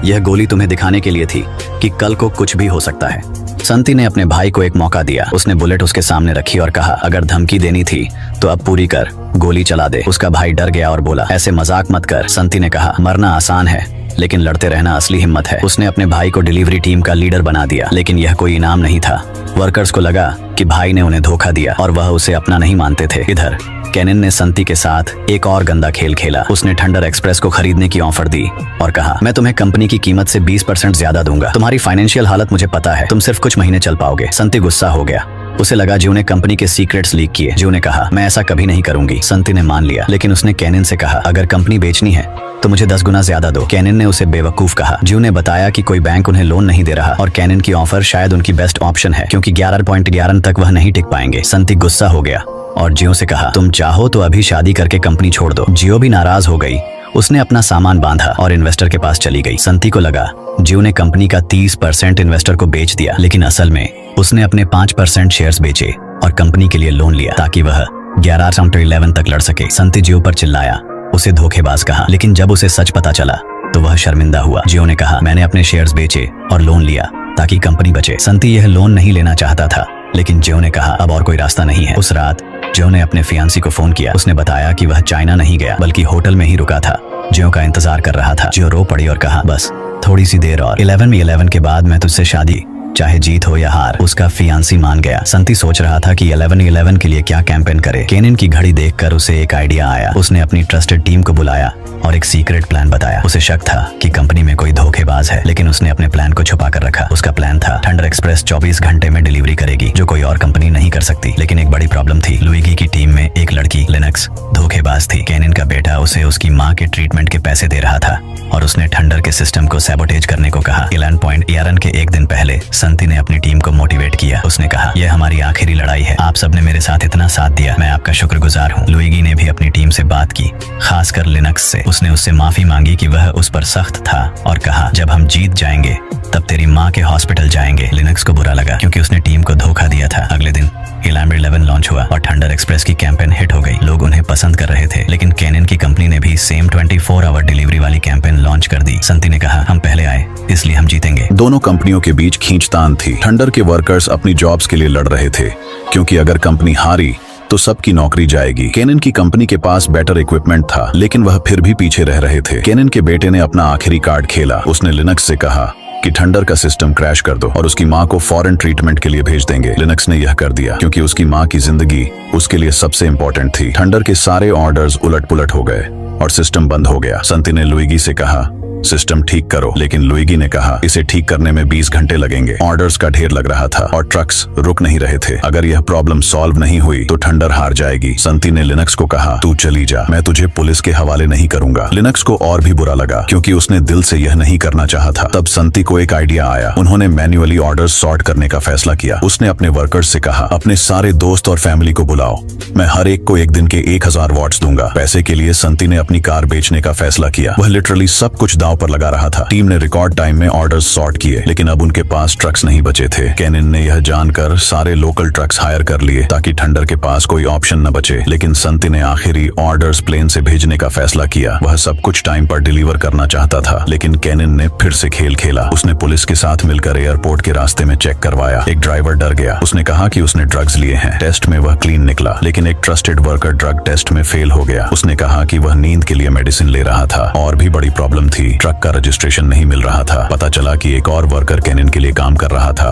यह गोली तुम्हें दिखाने के लिए थी कि कल को कुछ भी हो सकता है। संती ने अपने भाई को एक मौका दिया। उसने बुलेट उसके सामने रखी और कहा, अगर धमकी देनी थी तो अब पूरी कर, गोली चला दे। उसका भाई डर गया और बोला, ऐसे मजाक मत कर। संती ने कहा, मरना आसान है लेकिन लड़ते रहना असली हिम्मत है। उसने अपने भाई को डिलीवरी टीम का लीडर बना दिया, लेकिन यह कोई इनाम नहीं था। वर्कर्स को लगा कि भाई ने उन्हें धोखा दिया और वह उसे अपना नहीं मानते थे। इधर कैनिन ने संती के साथ एक और गंदा खेल खेला। उसने थंडर एक्सप्रेस को खरीदने की ऑफर दी और कहा, मैं तुम्हें कंपनी की कीमत से 20% ज्यादा दूंगा। तुम्हारी फाइनेंशियल हालत मुझे पता है, तुम सिर्फ कुछ महीने चल पाओगे। संती गुस्सा हो गया उसे लगा जियो ने कंपनी के सीक्रेट्स लीक किए। जियो ने कहा मैं ऐसा कभी नहीं करूंगी। संती ने मान लिया, लेकिन उसने केनिन से कहा अगर कंपनी बेचनी है तो मुझे 10 गुना ज्यादा दो। केनिन ने उसे बेवकूफ कहा। जियो ने बताया कि कोई बैंक उन्हें लोन नहीं दे रहा और केनिन की ऑफर शायद उनकी बेस्ट ऑप्शन है क्योंकि 11.11 तक वह नहीं टिक पाएंगे। संती गुस्सा हो गया और जियो से कहा तुम चाहो तो अभी शादी करके कंपनी छोड़ दो। जियो भी नाराज हो गई। उसने अपना सामान बांधा और इन्वेस्टर के पास चली गई। संती को लगा जियो ने कंपनी का 30% इन्वेस्टर को बेच दिया, लेकिन असल में उसने अपने 5% शेयर्स बेचे और कंपनी के लिए लोन लिया ताकि वह 11 तक लड़ सके। संती जियो पर चिल्लाया, उसे धोखेबाज कहा, लेकिन जब उसे सच पता चला तो वह शर्मिंदा हुआ। जियो ने कहा मैंने अपने शेयर्स बेचे और लोन लिया ताकि कंपनी बचे। संती यह लोन नहीं लेना चाहता था, लेकिन जियो ने कहा अब और कोई रास्ता नहीं है। उस रात जियो ने अपने फियांसी को फोन किया। उसने बताया कि वह चाइना नहीं गया बल्कि होटल में ही रुका था, जियो का इंतजार कर रहा था। जियो रो पड़ी और कहा बस थोड़ी सी देर और 11 के बाद मैं तुझसे शादी, चाहे जीत हो या हार। उसका फियांसी मान गया। संती सोच रहा था कि 11 के लिए क्या कैंपेन करे। केनिन की घड़ी देखकर उसे एक आइडिया आया। उसने अपनी ट्रस्टेड टीम को बुलाया और एक सीक्रेट प्लान बताया। उसे शक था कि कंपनी में कोई धोखेबाज है, लेकिन उसने अपने प्लान को छुपा कर रखा। उसका प्लान था थंडर एक्सप्रेस 24 घंटे में डिलीवरी करेगी, जो कोई और कंपनी नहीं कर सकती। लेकिन एक बड़ी प्रॉब्लम थी। लुइगी की टीम में एक लड़की लिनक्स धोखेबाज थी। केनिन का बेटा उसे उसकी माँ के ट्रीटमेंट के पैसे दे रहा था और उसने थंडर के सिस्टम को सैबोटेज करने को कहा। 11.11 के एक दिन पहले संती ने अपनी टीम को मोटिवेट किया। उसने कहा यह हमारी आखिरी लड़ाई है, आप सबने मेरे साथ इतना साथ दिया, मैं आपका शुक्रगुजार हूँ। लुइगी ने भी अपनी टीम से बात की, खासकर लिनक्स से। उसने उससे माफी मांगी कि वह उस पर सख्त था और कहा जब हम जीत जाएंगे तब तेरी माँ के हॉस्पिटल जाएंगे। लिनक्स को बुरा लगा क्योंकि उसने टीम को धोखा दिया था। अगले दिन 11 लॉन्च हुआ और थंडर एक्सप्रेस की कैंपेन हिट हो गई। लोग उन्हें पसंद कर रहे थे, लेकिन केनिन की कंपनी ने भी सेम 24 आवर डिलीवरी वाली कैंपेन लॉन्च कर दी। संती ने कहा हम पहले आए इसलिए हम जीतेंगे।
दोनों कंपनियों के बीच खींचतान थी। थंडर के वर्कर्स अपनी जॉब्स के लिए लड़ रहे थे क्योंकि अगर कंपनी हारी तो सबकी नौकरी जाएगी। केनिन की कंपनी के पास बेटर इक्विपमेंट था, लेकिन वह फिर भी पीछे रह रहे थे। केनिन के बेटे ने अपना आखिरी कार्ड खेला। उसने लिनक्स से कहा कि थंडर का सिस्टम क्रैश कर दो और उसकी माँ को फॉरेन ट्रीटमेंट के लिए भेज देंगे। लिनक्स ने यह कर दिया क्योंकि उसकी माँ की जिंदगी उसके लिए सबसे इंपॉर्टेंट थी। थंडर के सारे ऑर्डर्स उलट पुलट हो गए और सिस्टम बंद हो गया। संती ने लुइगी से कहा सिस्टम ठीक करो, लेकिन लुइगी ने कहा इसे ठीक करने में 20 घंटे लगेंगे। ऑर्डर्स का ढेर लग रहा था और ट्रक्स रुक नहीं रहे थे। अगर यह प्रॉब्लम सॉल्व नहीं हुई तो थंडर हार जाएगी। संती ने लिनक्स को कहा तू चली जा, मैं तुझे पुलिस के हवाले नहीं करूंगा। लिनक्स को और भी बुरा लगा क्योंकि उसने दिल से यह नहीं करना चाहा था। तब संती को एक आइडिया आया। उन्होंने मैन्युअली ऑर्डर्स सॉर्ट करने का फैसला किया। उसने अपने वर्कर्स से कहा अपने सारे दोस्त और फैमिली को बुलाओ, मैं हर एक को एक दिन के 1000 वॉट्स दूंगा। पैसे के लिए संती ने अपनी कार बेचने का फैसला किया। वह लिटरली सब कुछ दांव पर लगा रहा था। टीम ने रिकॉर्ड टाइम में ऑर्डर्स सॉर्ट किए, लेकिन अब उनके पास ट्रक्स नहीं बचे थे। केनिन ने यह जानकर सारे लोकल ट्रक्स हायर कर लिए ताकि थंडर के पास कोई ऑप्शन न बचे। लेकिन संती ने आखिरी ऑर्डर्स प्लेन से भेजने का फैसला किया। वह सब कुछ टाइम पर डिलीवर करना चाहता था, लेकिन केनिन ने फिर से खेल खेला। उसने पुलिस के साथ मिलकर एयरपोर्ट के रास्ते में चेक करवाया। एक ड्राइवर डर गया। उसने कहा कि उसने ड्रग्स लिए हैं। टेस्ट में वह क्लीन निकला, लेकिन एक ट्रस्टेड वर्कर ड्रग टेस्ट में फेल हो गया। उसने कहा कि वह नींद के लिए मेडिसिन ले रहा था। और भी बड़ी प्रॉब्लम थी, ट्रक का रजिस्ट्रेशन नहीं मिल रहा था। पता चला कि एक और वर्कर केनिन के लिए काम कर रहा था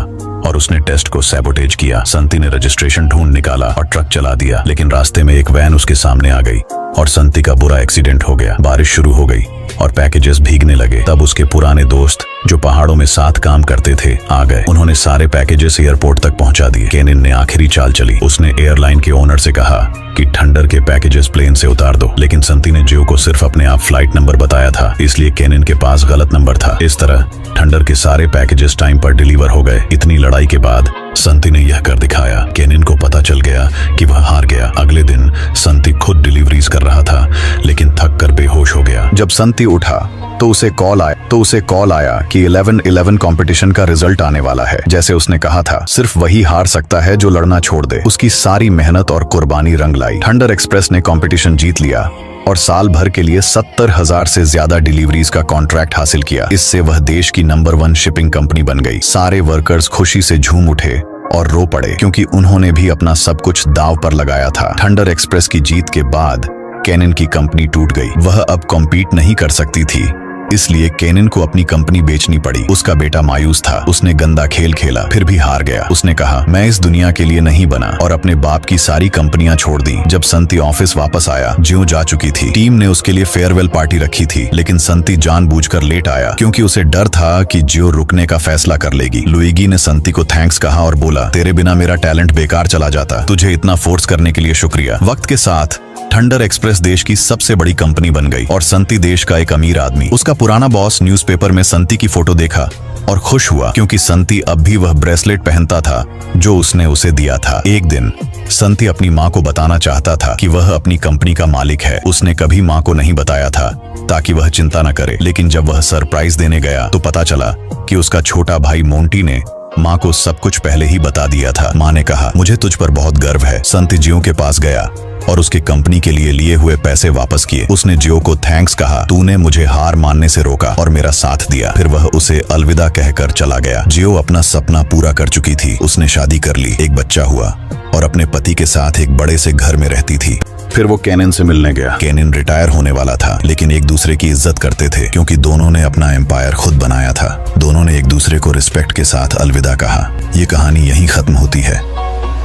और उसने टेस्ट को सैबोटेज किया। संती ने रजिस्ट्रेशन ढूंढ निकाला और ट्रक चला दिया, लेकिन रास्ते में एक वैन उसके सामने आ गई और संती का बुरा एक्सीडेंट हो गया। बारिश शुरू हो गई और पैकेजेस भीगने लगे। तब उसके पुराने दोस्त जो पहाड़ों में साथ काम करते थे आ गए। उन्होंने सारे पैकेजेस एयरपोर्ट तक पहुंचा दिए। केनिन ने आखिरी चाल चली। उसने एयरलाइन के ओनर से कहा कि थंडर के पैकेजेस प्लेन से उतार दो, लेकिन संती ने जियो को सिर्फ अपने आप फ्लाइट नंबर बताया था, इसलिए केनिन के पास गलत नंबर था। इस तरह थंडर के सारे पैकेजेस टाइम पर डिलीवर हो गए। इतनी लड़ाई के बाद संती ने यह कर दिखाया। केनिन को पता चल गया कि वह हार गया। अगले दिन संती खुद डिलीवरीज कर रहा था, लेकिन थक कर बेहोश हो गया। जब संती उठा तो उसे कॉल आया कि 11 कंपटीशन का रिजल्ट आने वाला है। जैसे उसने कहा था, सिर्फ वही हार सकता है जो लड़ना छोड़ दे। उसकी सारी मेहनत और कुर्बानी रंग लाई। थंडर एक्सप्रेस ने कंपटीशन जीत लिया और साल भर के लिए 70,000 से ज्यादा डिलीवरीज का कॉन्ट्रैक्ट हासिल किया। इससे वह देश की नंबर 1 शिपिंग कंपनी बन गई। सारे वर्कर्स खुशी से झूम उठे और रो पड़े क्योंकि उन्होंने भी अपना सब कुछ दांव पर लगाया था। थंडर एक्सप्रेस की जीत के बाद केनिन की कंपनी टूट गई। वह अब कॉम्पीट नहीं कर सकती थी। इसलिए केनिन को अपनी कंपनी बेचनी पड़ी। उसका बेटा मायूस था, उसने गंदा खेल खेला, फिर भी हार गया। उसने कहा, मैं इस दुनिया के लिए नहीं बना, और अपने बाप की सारी कंपनियां छोड़ दी। जब संती ऑफिस वापस आया, जियो जा चुकी थी। टीम ने उसके लिए फेयरवेल पार्टी रखी थी, लेकिन संती जानबूझकर लेट आया क्योंकि उसे डर था कि जियो रुकने का फैसला कर लेगी। लुइगी ने संती को थैंक्स कहा और बोला, तेरे बिना मेरा टैलेंट बेकार चला जाता, तुझे इतना फोर्स करने के लिए शुक्रिया। वक्त के साथ थंडर एक्सप्रेस देश की सबसे बड़ी कंपनी बन गई और संती देश का एक अमीर आदमी। उसका पुराना बॉस न्यूज़पेपर में संती की फोटो देखा और खुश हुआ क्योंकि संती अब भी वह ब्रेसलेट पहनता था जो उसने उसे दिया था। एक दिन संती अपनी माँ को बताना चाहता था कि वह अपनी कंपनी का मालिक है। उसने कभी माँ को नहीं बताया था ताकि वह चिंता न करे, लेकिन जब वह सरप्राइज देने गया तो पता चला कि उसका छोटा भाई मोंटी ने माँ को सब कुछ पहले ही बता दिया था। माँ ने कहा, मुझे तुझ पर बहुत गर्व है। संती जियो के पास गया और उसके कंपनी के लिए हुए पैसे वापस किए। उसने जियो को थैंक्स कहा, तूने मुझे हार मानने से रोका और मेरा साथ दिया। फिर वह उसे अलविदा कहकर चला गया। जियो अपना सपना पूरा कर चुकी थी। उसने शादी कर ली, एक बच्चा हुआ और अपने पति के साथ एक बड़े से घर में रहती थी। फिर वो केनिन से मिलने गया। केनिन रिटायर होने वाला था, लेकिन एक दूसरे की इज्जत करते थे क्योंकि दोनों ने अपना एम्पायर खुद बनाया था। दोनों ने एक दूसरे को रिस्पेक्ट के साथ अलविदा कहा। ये कहानी यहीं खत्म होती है।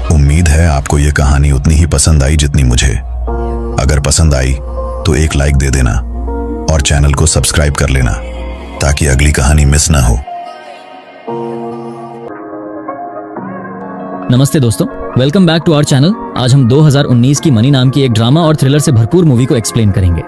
उम्मीद है आपको ये कहानी उतनी ही पसंद आई जितनी मुझे। अगर पसंद आई तो एक लाइक दे देना और चैनल को सब्सक्राइब कर लेना ताकि अगली कहानी मिस ना हो।
नमस्ते दोस्तों, welcome back to our channel. आज हम 2019 की मनी नाम की एक ड्रामा और थ्रिलर से भरपूर मूवी को एक्सप्लेन करेंगे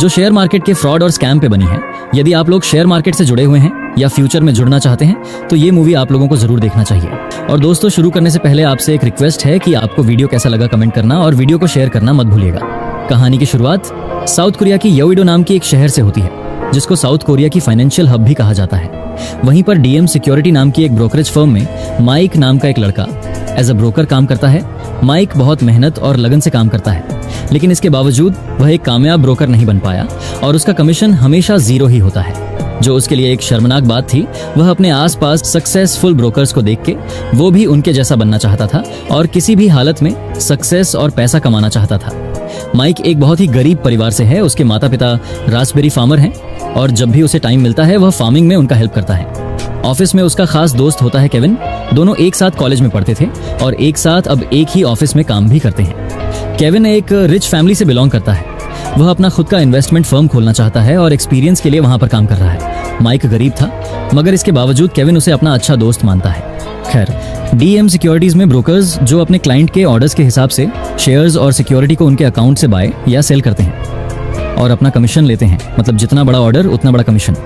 जो शेयर मार्केट के फ्रॉड और स्कैम पे बनी है। यदि आप लोग शेयर मार्केट से जुड़े हुए हैं या फ्यूचर में जुड़ना चाहते हैं तो ये मूवी आप लोगों को जरूर देखना चाहिए। और दोस्तों, शुरू करने से पहले आपसे एक रिक्वेस्ट है कि आपको वीडियो कैसा लगा कमेंट करना और वीडियो को शेयर करना मत भूलिएगा। कहानी की शुरुआत साउथ कोरिया की येओइडो नाम की एक शहर से होती है जिसको साउथ कोरिया की फाइनेंशियल हब भी कहा जाता है। वहीं पर डीएम सिक्योरिटी नाम की एक ब्रोकरेज फर्म में माइक नाम का एक लड़का एज अ ब्रोकर काम करता है। माइक बहुत मेहनत और लगन से काम करता है, लेकिन इसके बावजूद वह एक कामयाब ब्रोकर नहीं बन पाया और उसका कमीशन हमेशा 0 ही होता है, जो उसके लिए एक शर्मनाक बात थी। वह अपने आसपास सक्सेसफुल ब्रोकर्स को देख के वो भी उनके जैसा बनना चाहता था और किसी भी हालत में सक्सेस और पैसा कमाना चाहता था। माइक एक बहुत ही गरीब परिवार से है। उसके माता पिता रास्पबेरी फार्मर हैं और जब भी उसे टाइम मिलता है वह फार्मिंग में उनका हेल्प करता है। ऑफिस में उसका खास दोस्त होता है केविन। दोनों एक साथ कॉलेज में पढ़ते थे और एक साथ अब एक ही ऑफिस में काम भी करते हैं। केविन एक रिच फैमिली से बिलोंग करता है। वह अपना खुद का इन्वेस्टमेंट फर्म खोलना चाहता है और एक्सपीरियंस के लिए वहां पर काम कर रहा है। माइक गरीब था, मगर इसके बावजूद केविन उसे अपना अच्छा दोस्त मानता है। खैर, डीएम सिक्योरिटीज में ब्रोकर्स जो अपने क्लाइंट के ऑर्डर्स के हिसाब से शेयर्स और सिक्योरिटी को उनके अकाउंट से बाय या सेल करते हैं और अपना कमीशन लेते हैं। मतलब जितना बड़ा ऑर्डर उतना बड़ा कमीशन।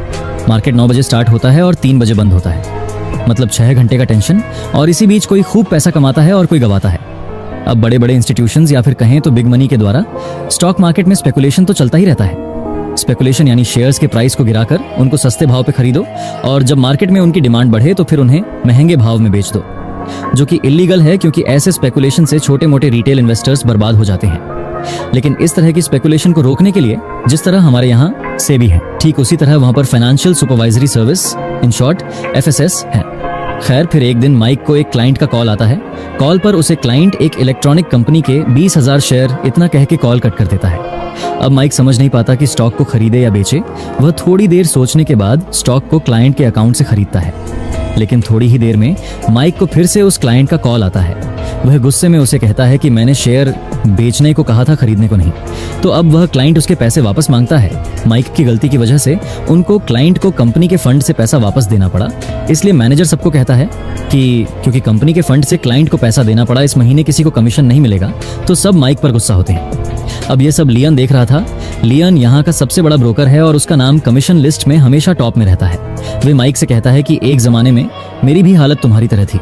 मार्केट 9 बजे स्टार्ट होता है और 3 बजे बंद होता है। मतलब 6 घंटे का टेंशन, और इसी बीच कोई खूब पैसा कमाता है और कोई गवाता है। अब बड़े बड़े इंस्टीट्यूशंस या फिर कहें तो बिग मनी के द्वारा स्टॉक मार्केट में स्पेकुलेशन तो चलता ही रहता है। स्पेकुलेशन यानी शेयर्स के प्राइस को गिराकर उनको सस्ते भाव पे खरीदो और जब मार्केट में उनकी डिमांड बढ़े तो फिर उन्हें महंगे भाव में बेच दो, जो कि इलीगल है क्योंकि ऐसे स्पेकुलेशन से छोटे मोटे रिटेल इन्वेस्टर्स बर्बाद हो जाते हैं। लेकिन इस तरह की स्पेकुलेशन को रोकने के लिए जिस तरह हमारे यहाँ सेबी है, ठीक उसी तरह वहां पर financial supervisory service, in short FSS है। खैर, फिर एक दिन माइक को एक क्लाइंट का कॉल आता है। कॉल पर उसे क्लाइंट एक इलेक्ट्रॉनिक कंपनी के 20,000 शेयर इतना कह के कॉल कट कर देता है। अब माइक समझ नहीं पाता कि स्टॉक को खरीदे या बेचे। वह थोड़ी देर सोचने के बाद स्टॉक को क्लाइंट के अकाउंट से खरीदता है, लेकिन थोड़ी ही देर में माइक को फिर से उस क्लाइंट का कॉल आता है। वह गुस्से में उसे कहता है कि मैंने शेयर बेचने को कहा था, खरीदने को नहीं। तो अब वह क्लाइंट उसके पैसे वापस मांगता है। माइक की गलती की वजह से उनको क्लाइंट को कंपनी के फंड से पैसा वापस देना पड़ा। इसलिए मैनेजर सबको कहता है कि क्योंकि कंपनी के फंड से क्लाइंट को पैसा देना पड़ा, इस महीने किसी को कमीशन नहीं मिलेगा। तो सब माइक पर गुस्सा होते हैं। अब ये सब लियन देख रहा था। लियन यहाँ का सबसे बड़ा ब्रोकर है और उसका नाम कमीशन लिस्ट में हमेशा टॉप में रहता है। वे माइक से कहता है कि एक जमाने में मेरी भी हालत तुम्हारी तरह थी,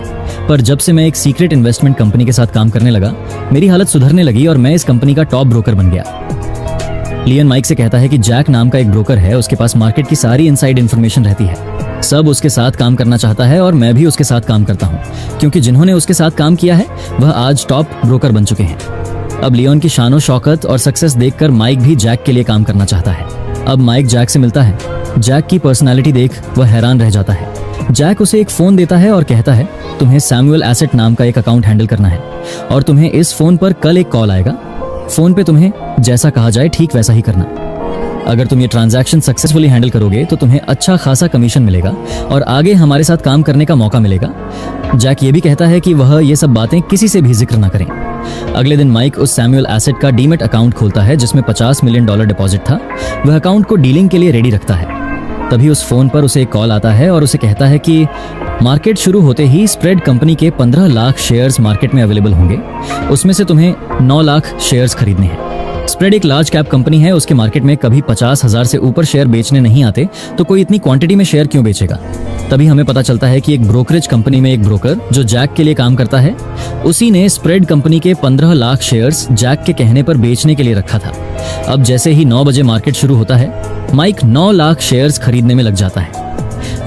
पर जब से मैं एक सीक्रेट इन्वेस्टमेंट कंपनी के साथ काम करने लगा, मेरी हालत सुधरने लगी और मैं इस कंपनी का टॉप ब्रोकर बन गया। लियन माइक से कहता है कि जैक नाम का एक ब्रोकर है, उसके पास मार्केट की सारी इनसाइड इन्फॉर्मेशन रहती है। सब उसके साथ काम करना चाहता है और मैं भी उसके साथ काम करता हूँ, क्योंकि जिन्होंने उसके साथ काम किया है वह आज टॉप ब्रोकर बन चुके हैं। अब लियोन की शानो शौकत और सक्सेस देखकर माइक भी जैक के लिए काम करना चाहता है। अब माइक जैक से मिलता है। जैक की पर्सनालिटी देख वह हैरान रह जाता है। जैक उसे एक फोन देता है और कहता है, तुम्हें सैमुअल एसेट नाम का एक अकाउंट हैंडल करना है और तुम्हें इस फोन पर कल एक कॉल आएगा। फोन पे तुम्हें जैसा कहा जाए ठीक वैसा ही करना। अगर तुम ये ट्रांजैक्शन सक्सेसफुली हैंडल करोगे तो तुम्हें अच्छा खासा कमीशन मिलेगा और आगे हमारे साथ काम करने का मौका मिलेगा। जैक ये भी कहता है कि वह ये सब बातें किसी से भी जिक्र ना करें। अगले दिन माइक उस सैमुअल एसेट का डीमेट अकाउंट खोलता है जिसमें $50 मिलियन डिपॉजिट था। वह अकाउंट को डीलिंग के लिए रेडी रखता है। तभी उस फोन पर उसे एक कॉल आता है और उसे कहता है कि मार्केट शुरू होते ही स्प्रेड कंपनी के 15 लाख शेयर्स मार्केट में अवेलेबल होंगे। उसमें से तुम्हें 9 लाख शेयर्स खरीदने हैं। स्प्रेड एक लार्ज कैप कंपनी है, उसके मार्केट में कभी 50,000 से ऊपर शेयर बेचने नहीं आते, तो कोई इतनी क्वांटिटी में शेयर क्यों बेचेगा। तभी हमें पता चलता है कि एक ब्रोकरेज कंपनी में एक ब्रोकर जो जैक के लिए काम करता है, उसी ने स्प्रेड कंपनी के 15 लाख शेयर्स जैक के कहने पर बेचने के लिए रखा था। अब जैसे ही 9 बजे मार्केट शुरू होता है, माइक 9 लाख शेयर्स खरीदने में लग जाता है।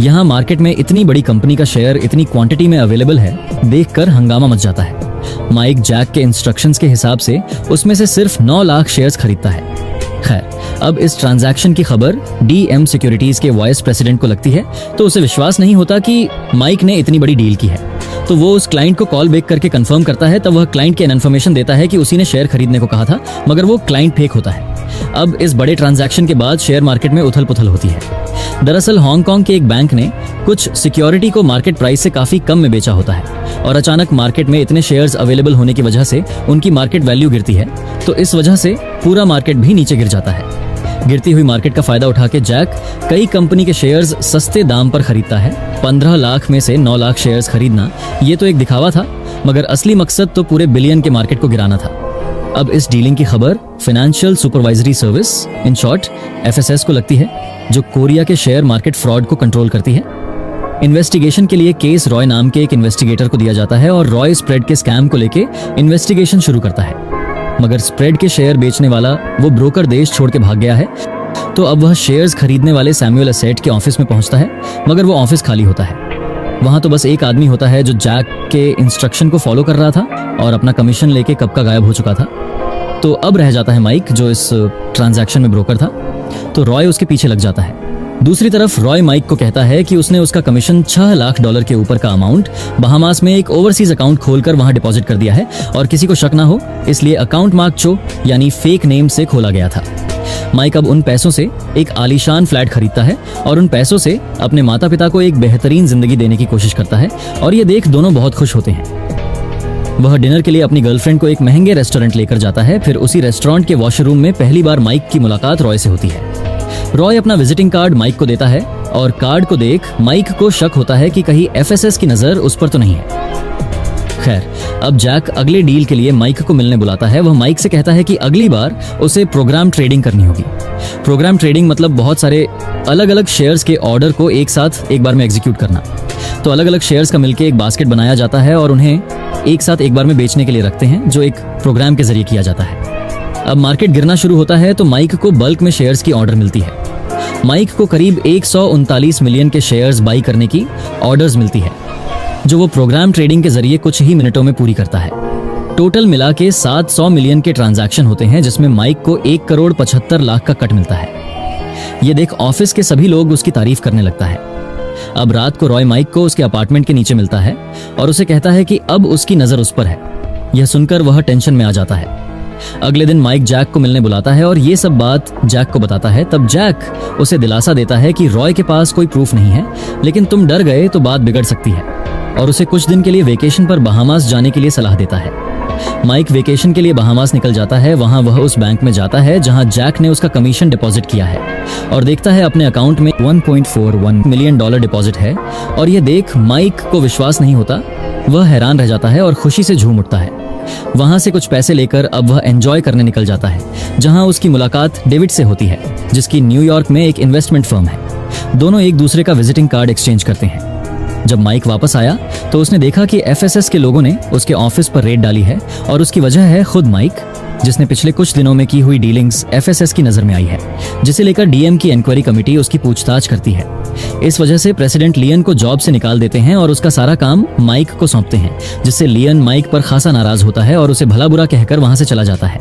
यहाँ मार्केट में इतनी बड़ी कंपनी का शेयर इतनी क्वांटिटी में अवेलेबल है, देखकर हंगामा मच जाता है। माइक जैक के इंस्ट्रक्शंस के हिसाब से उसमें से सिर्फ 9 लाख शेयर्स खरीदता है। खैर, अब इस ट्रांजैक्शन की खबर DM सिक्योरिटीज के वाइस प्रेसिडेंट को लगती है, तो उसे विश्वास नहीं होता कि माइक ने इतनी बड़ी डील की है। तो वो उस क्लाइंट को कॉल बैक करके कंफर्म करता है। तब वह क्लाइंट के इन्फॉर्मेशन देता है कि उसी ने शेयर खरीदने को कहा था, मगर वो क्लाइंट फेक होता है। अब इस बड़े ट्रांजैक्शन के बाद शेयर मार्केट में उथल पुथल होती है। दरअसल हांगकांग के एक बैंक ने कुछ सिक्योरिटी को मार्केट प्राइस से काफी कम में बेचा होता है और अचानक मार्केट में इतने शेयर्स अवेलेबल होने की वजह से उनकी मार्केट वैल्यू गिरती है। तो इस वजह से पूरा मार्केट भी नीचे गिर जाता है। गिरती हुई मार्केट का फायदा उठा के जैक कई कंपनी के शेयर्स सस्ते दाम पर खरीदता है। 15 लाख में से 9 लाख शेयर्स खरीदना ये तो एक दिखावा था, मगर असली मकसद तो पूरे बिलियन के मार्केट को गिराना था। अब इस डीलिंग की खबर financial supervisory service, in short FSS को लगती है, जो कोरिया के शेयर मार्केट फ्रॉड को कंट्रोल करती है। इन्वेस्टिगेशन के लिए केस रॉय नाम के एक इन्वेस्टिगेटर को दिया जाता है और रॉय स्प्रेड के स्कैम को लेके इन्वेस्टिगेशन शुरू करता है। मगर स्प्रेड के शेयर बेचने वाला वो ब्रोकर देश छोड़ के भाग गया है। तो अब वह शेयर्स खरीदने वाले सैमुअल एसेट के ऑफिस में पहुंचता है, मगर वो ऑफिस खाली होता है। वहां तो बस एक आदमी होता है जो जैक के इंस्ट्रक्शन को फॉलो कर रहा था और अपना कमीशन लेके कब का गायब हो चुका था। तो अब रह जाता है माइक, जो इस ट्रांजैक्शन में ब्रोकर था। तो रॉय उसके पीछे लग जाता है। दूसरी तरफ रॉय माइक को कहता है कि उसने उसका कमीशन $6 लाख के ऊपर का अमाउंट बहामास में एक ओवरसीज अकाउंट खोलकर वहां डिपॉजिट कर दिया है और किसी को शक ना हो इसलिए अकाउंट मार्क चो यानी फेक नेम से खोला गया था। माइक अब उन पैसों से एक आलीशान फ्लैट खरीदता है और उन पैसों से अपने माता पिता को एक बेहतरीन जिंदगी देने की कोशिश करता है और ये देख दोनों बहुत खुश होते हैं। वह डिनर के लिए अपनी गर्लफ्रेंड को एक महंगे रेस्टोरेंट लेकर जाता है। फिर उसी रेस्टोरेंट के वॉशरूम में पहली बार माइक की मुलाकात रॉय से होती है। रॉय अपना विजिटिंग कार्ड माइक को देता है और कार्ड को देख माइक को शक होता है कि कहीं FSS की नजर उस पर तो नहीं है। खैर, अब जैक अगले डील के लिए माइक को मिलने बुलाता है। वह माइक से कहता है कि अगली बार उसे प्रोग्राम ट्रेडिंग करनी होगी। प्रोग्राम ट्रेडिंग मतलब बहुत सारे अलग अलग शेयर्स के ऑर्डर को एक साथ एक बार में एग्जीक्यूट करना। तो अलग अलग शेयर्स का मिलकर एक बास्केट बनाया जाता है और उन्हें एक साथ एक बार में बेचने के लिए रखते हैं, जो एक प्रोग्राम के जरिए किया जाता है। अब मार्केट गिरना शुरू होता है तो माइक को बल्क में शेयर्स की ऑर्डर मिलती है। माइक को करीब 139 मिलियन के शेयर्स बाई करने की ऑर्डर्स मिलती है, जो वो प्रोग्राम ट्रेडिंग के जरिए कुछ ही मिनटों में पूरी करता है। टोटल मिला के 700 मिलियन के ट्रांजैक्शन होते हैं, जिसमें माइक को 1,75,00,000 का कट मिलता है। ये देख ऑफिस के सभी लोग उसकी तारीफ करने लगता है। अब रात को रॉय माइक को उसके अपार्टमेंट के नीचे मिलता है और उसे कहता है कि अब उसकी नजर उस पर है। यह सुनकर वह टेंशन में आ जाता है। अगले दिन माइक जैक को मिलने बुलाता है और ये सब बात जैक को बताता है। तब जैक उसे दिलासा देता है कि रॉय के पास कोई प्रूफ नहीं है, लेकिन तुम डर गए तो बात बिगड़ सकती है, और उसे कुछ दिन के लिए वेकेशन पर बहामास जाने के लिए सलाह देता है। माइक वेकेशन के लिए बहामास निकल जाता है। वहां वह उस बैंक में जाता है जहां जैक ने उसका कमीशन डिपॉजिट किया है और देखता है अपने अकाउंट में $1.41 मिलियन डिपॉजिट है। और यह देख माइक को विश्वास नहीं होता। वह हैरान रह जाता है और खुशी से झूम उठता है। वहां से कुछ पैसे लेकर अब वह एंजॉय करने निकल जाता है, जहां उसकी मुलाकात डेविड से होती है, जिसकी न्यूयॉर्क में एक इन्वेस्टमेंट फर्म है। दोनों एक दूसरे का विजिटिंग कार्ड एक्सचेंज करते हैं। जब माइक वापस आया तो उसने देखा कि FSS के लोगों ने उसके ऑफिस पर रेड डाली है और उसकी वजह है खुद माइक, जिसने पिछले कुछ दिनों में की हुई डीलिंग्स FSS की नजर में आई है, जिसे लेकर DM की इंक्वायरी कमेटी उसकी पूछताछ करती है। इस वजह से प्रेसिडेंट लियन को जॉब से निकाल देते हैं और उसका सारा काम माइक को सौंपते हैं, जिससे लियन माइक पर खासा नाराज होता है और उसे भला बुरा कहकर वहां से चला जाता है।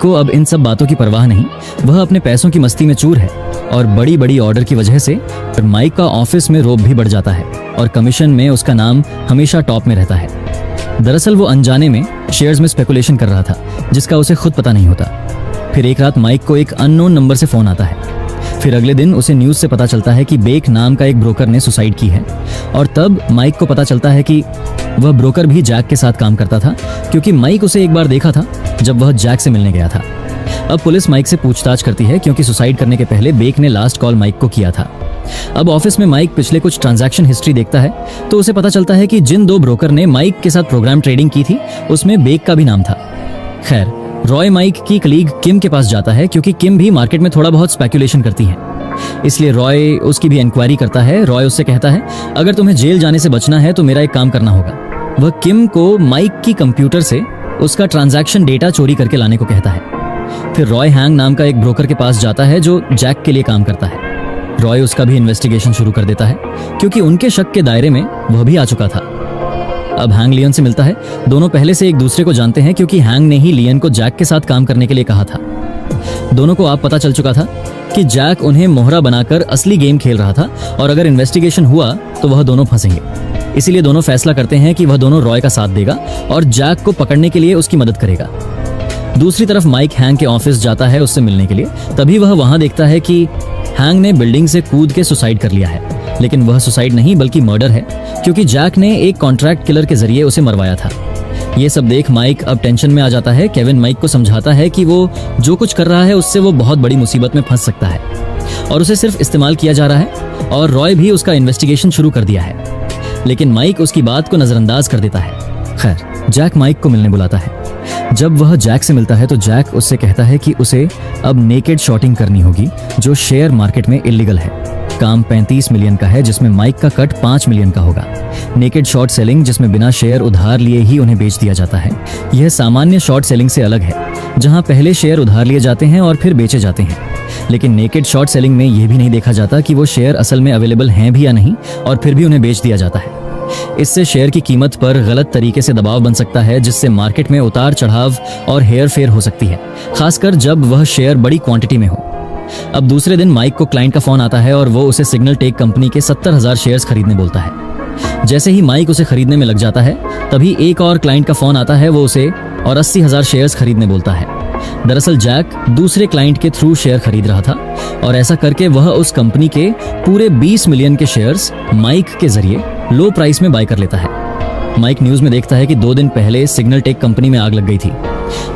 को अब इन सब बातों की परवाह नहीं, वह अपने पैसों की मस्ती में चूर है और बड़ी बड़ी ऑर्डर की वजह से माइक का ऑफिस में रोब भी बढ़ जाता है और कमीशन में उसका नाम हमेशा टॉप में रहता है। दरअसल वो अनजाने में शेयर्स में स्पेकुलेशन कर रहा था, जिसका उसे खुद पता नहीं होता। फिर एक रात माइक को एक अननोन नंबर से फोन आता है। फिर अगले दिन उसे न्यूज़ से पता चलता है कि बेक नाम का एक ब्रोकर ने सुसाइड की है। और तब माइक को पता चलता है कि वह ब्रोकर भी जैक के साथ काम करता था, क्योंकि माइक उसे एक बार देखा था जब वह जैक से मिलने गया था। अब पुलिस माइक से पूछताछ करती है, क्योंकि सुसाइड करने के पहले बेक ने लास्ट कॉल माइक को किया था। अब ऑफिस में माइक पिछले कुछ ट्रांजैक्शन हिस्ट्री देखता है तो उसे पता चलता है कि जिन 2 ब्रोकर ने माइक के साथ प्रोग्राम ट्रेडिंग की थी उसमें बेक का भी नाम था। खैर, रॉय माइक की कलीग किम के पास जाता है, क्योंकि किम भी मार्केट में थोड़ा बहुत स्पेकुलेशन करती है, इसलिए रॉय उसकी भी इंक्वायरी करता है। रॉय उससे कहता है, अगर तुम्हें जेल जाने से बचना है तो मेरा एक काम करना होगा। वह किम को माइक की कंप्यूटर से उसका ट्रांजैक्शन डेटा चोरी करके लाने को कहता है। फिर रॉय हैंग नाम का एक ब्रोकर के पास जाता है जो जैक के लिए काम करता है। रॉय उसका भी इन्वेस्टिगेशन शुरू कर देता है, क्योंकि उनके शक के दायरे में वह भी आ चुका था। अब हैंग लियन से मिलता है। दोनों पहले से एक दूसरे को जानते हैं, क्योंकि हैंग ने ही लियन को जैक के साथ काम करने के लिए कहा था। दोनों को आप पता चल चुका था कि जैक उन्हें मोहरा बनाकर असली गेम खेल रहा था, और अगर इन्वेस्टिगेशन हुआ तो वह दोनों फंसेंगे। इसीलिए दोनों फैसला करते हैं कि वह दोनों रॉय का साथ देगा और जैक को पकड़ने के लिए उसकी मदद करेगा। दूसरी तरफ माइक हैंग के ऑफिस जाता है उससे मिलने के लिए। तभी वह वहां देखता है कि हैंग ने बिल्डिंग से कूद के सुसाइड कर लिया है, लेकिन वह सुसाइड नहीं बल्कि मर्डर है, क्योंकि जैक ने एक कॉन्ट्रैक्ट किलर के जरिए उसे मरवाया था। ये सब देख माइक अब टेंशन में आ जाता है। केविन माइक को समझाता है कि वो जो कुछ कर रहा है उससे वो बहुत बड़ी मुसीबत में फंस सकता है और उसे सिर्फ इस्तेमाल किया जा रहा है, और रॉय भी उसका इन्वेस्टिगेशन शुरू कर दिया है, लेकिन माइक उसकी बात को नजरअंदाज कर देता है। खैर, जैक माइक को मिलने बुलाता है। जब वह जैक से मिलता है तो जैक उससे कहता है कि उसे अब नेकेड शॉर्टिंग करनी होगी, जो शेयर मार्केट में इलीगल है। काम 35 मिलियन का है, जिसमें माइक का कट 5 मिलियन का होगा। नेकेड शॉर्ट सेलिंग, जिसमें बिना शेयर उधार लिए ही उन्हें बेच दिया जाता है, यह सामान्य शॉर्ट सेलिंग से अलग है, जहां पहले शेयर उधार लिए जाते हैं और फिर बेचे जाते हैं। लेकिन नेकेड शॉर्ट सेलिंग में यह भी नहीं देखा जाता कि वो शेयर असल में अवेलेबल हैं भी या नहीं, और फिर भी उन्हें बेच दिया जाता है। इससे शेयर की कीमत पर गलत तरीके से दबाव बन सकता है, जिससे मार्केट में उतार चढ़ाव और हेर फेर हो सकती है, खासकर जब वह शेयर बड़ी क्वांटिटी में हो। अब दूसरे दिन माइक को क्लाइंट का फोन आता है और वो उसे सिग्नल टेक कंपनी के 70,000 शेयर्स खरीदने बोलता है। जैसे ही माइक उसे खरीदने में लग जाता है, तभी एक और क्लाइंट का फोन आता है। वो उसे और 80,000 शेयर्स खरीदने बोलता है। दरअसल जैक दूसरे क्लाइंट के थ्रू शेयर खरीद रहा था, और ऐसा करके वह उस कंपनी के पूरे 20 मिलियन के शेयर्स माइक के जरिए लो प्राइस में बाय कर लेता है। माइक न्यूज में देखता है कि 2 दिन पहले सिग्नल टेक कंपनी में आग लग गई थी,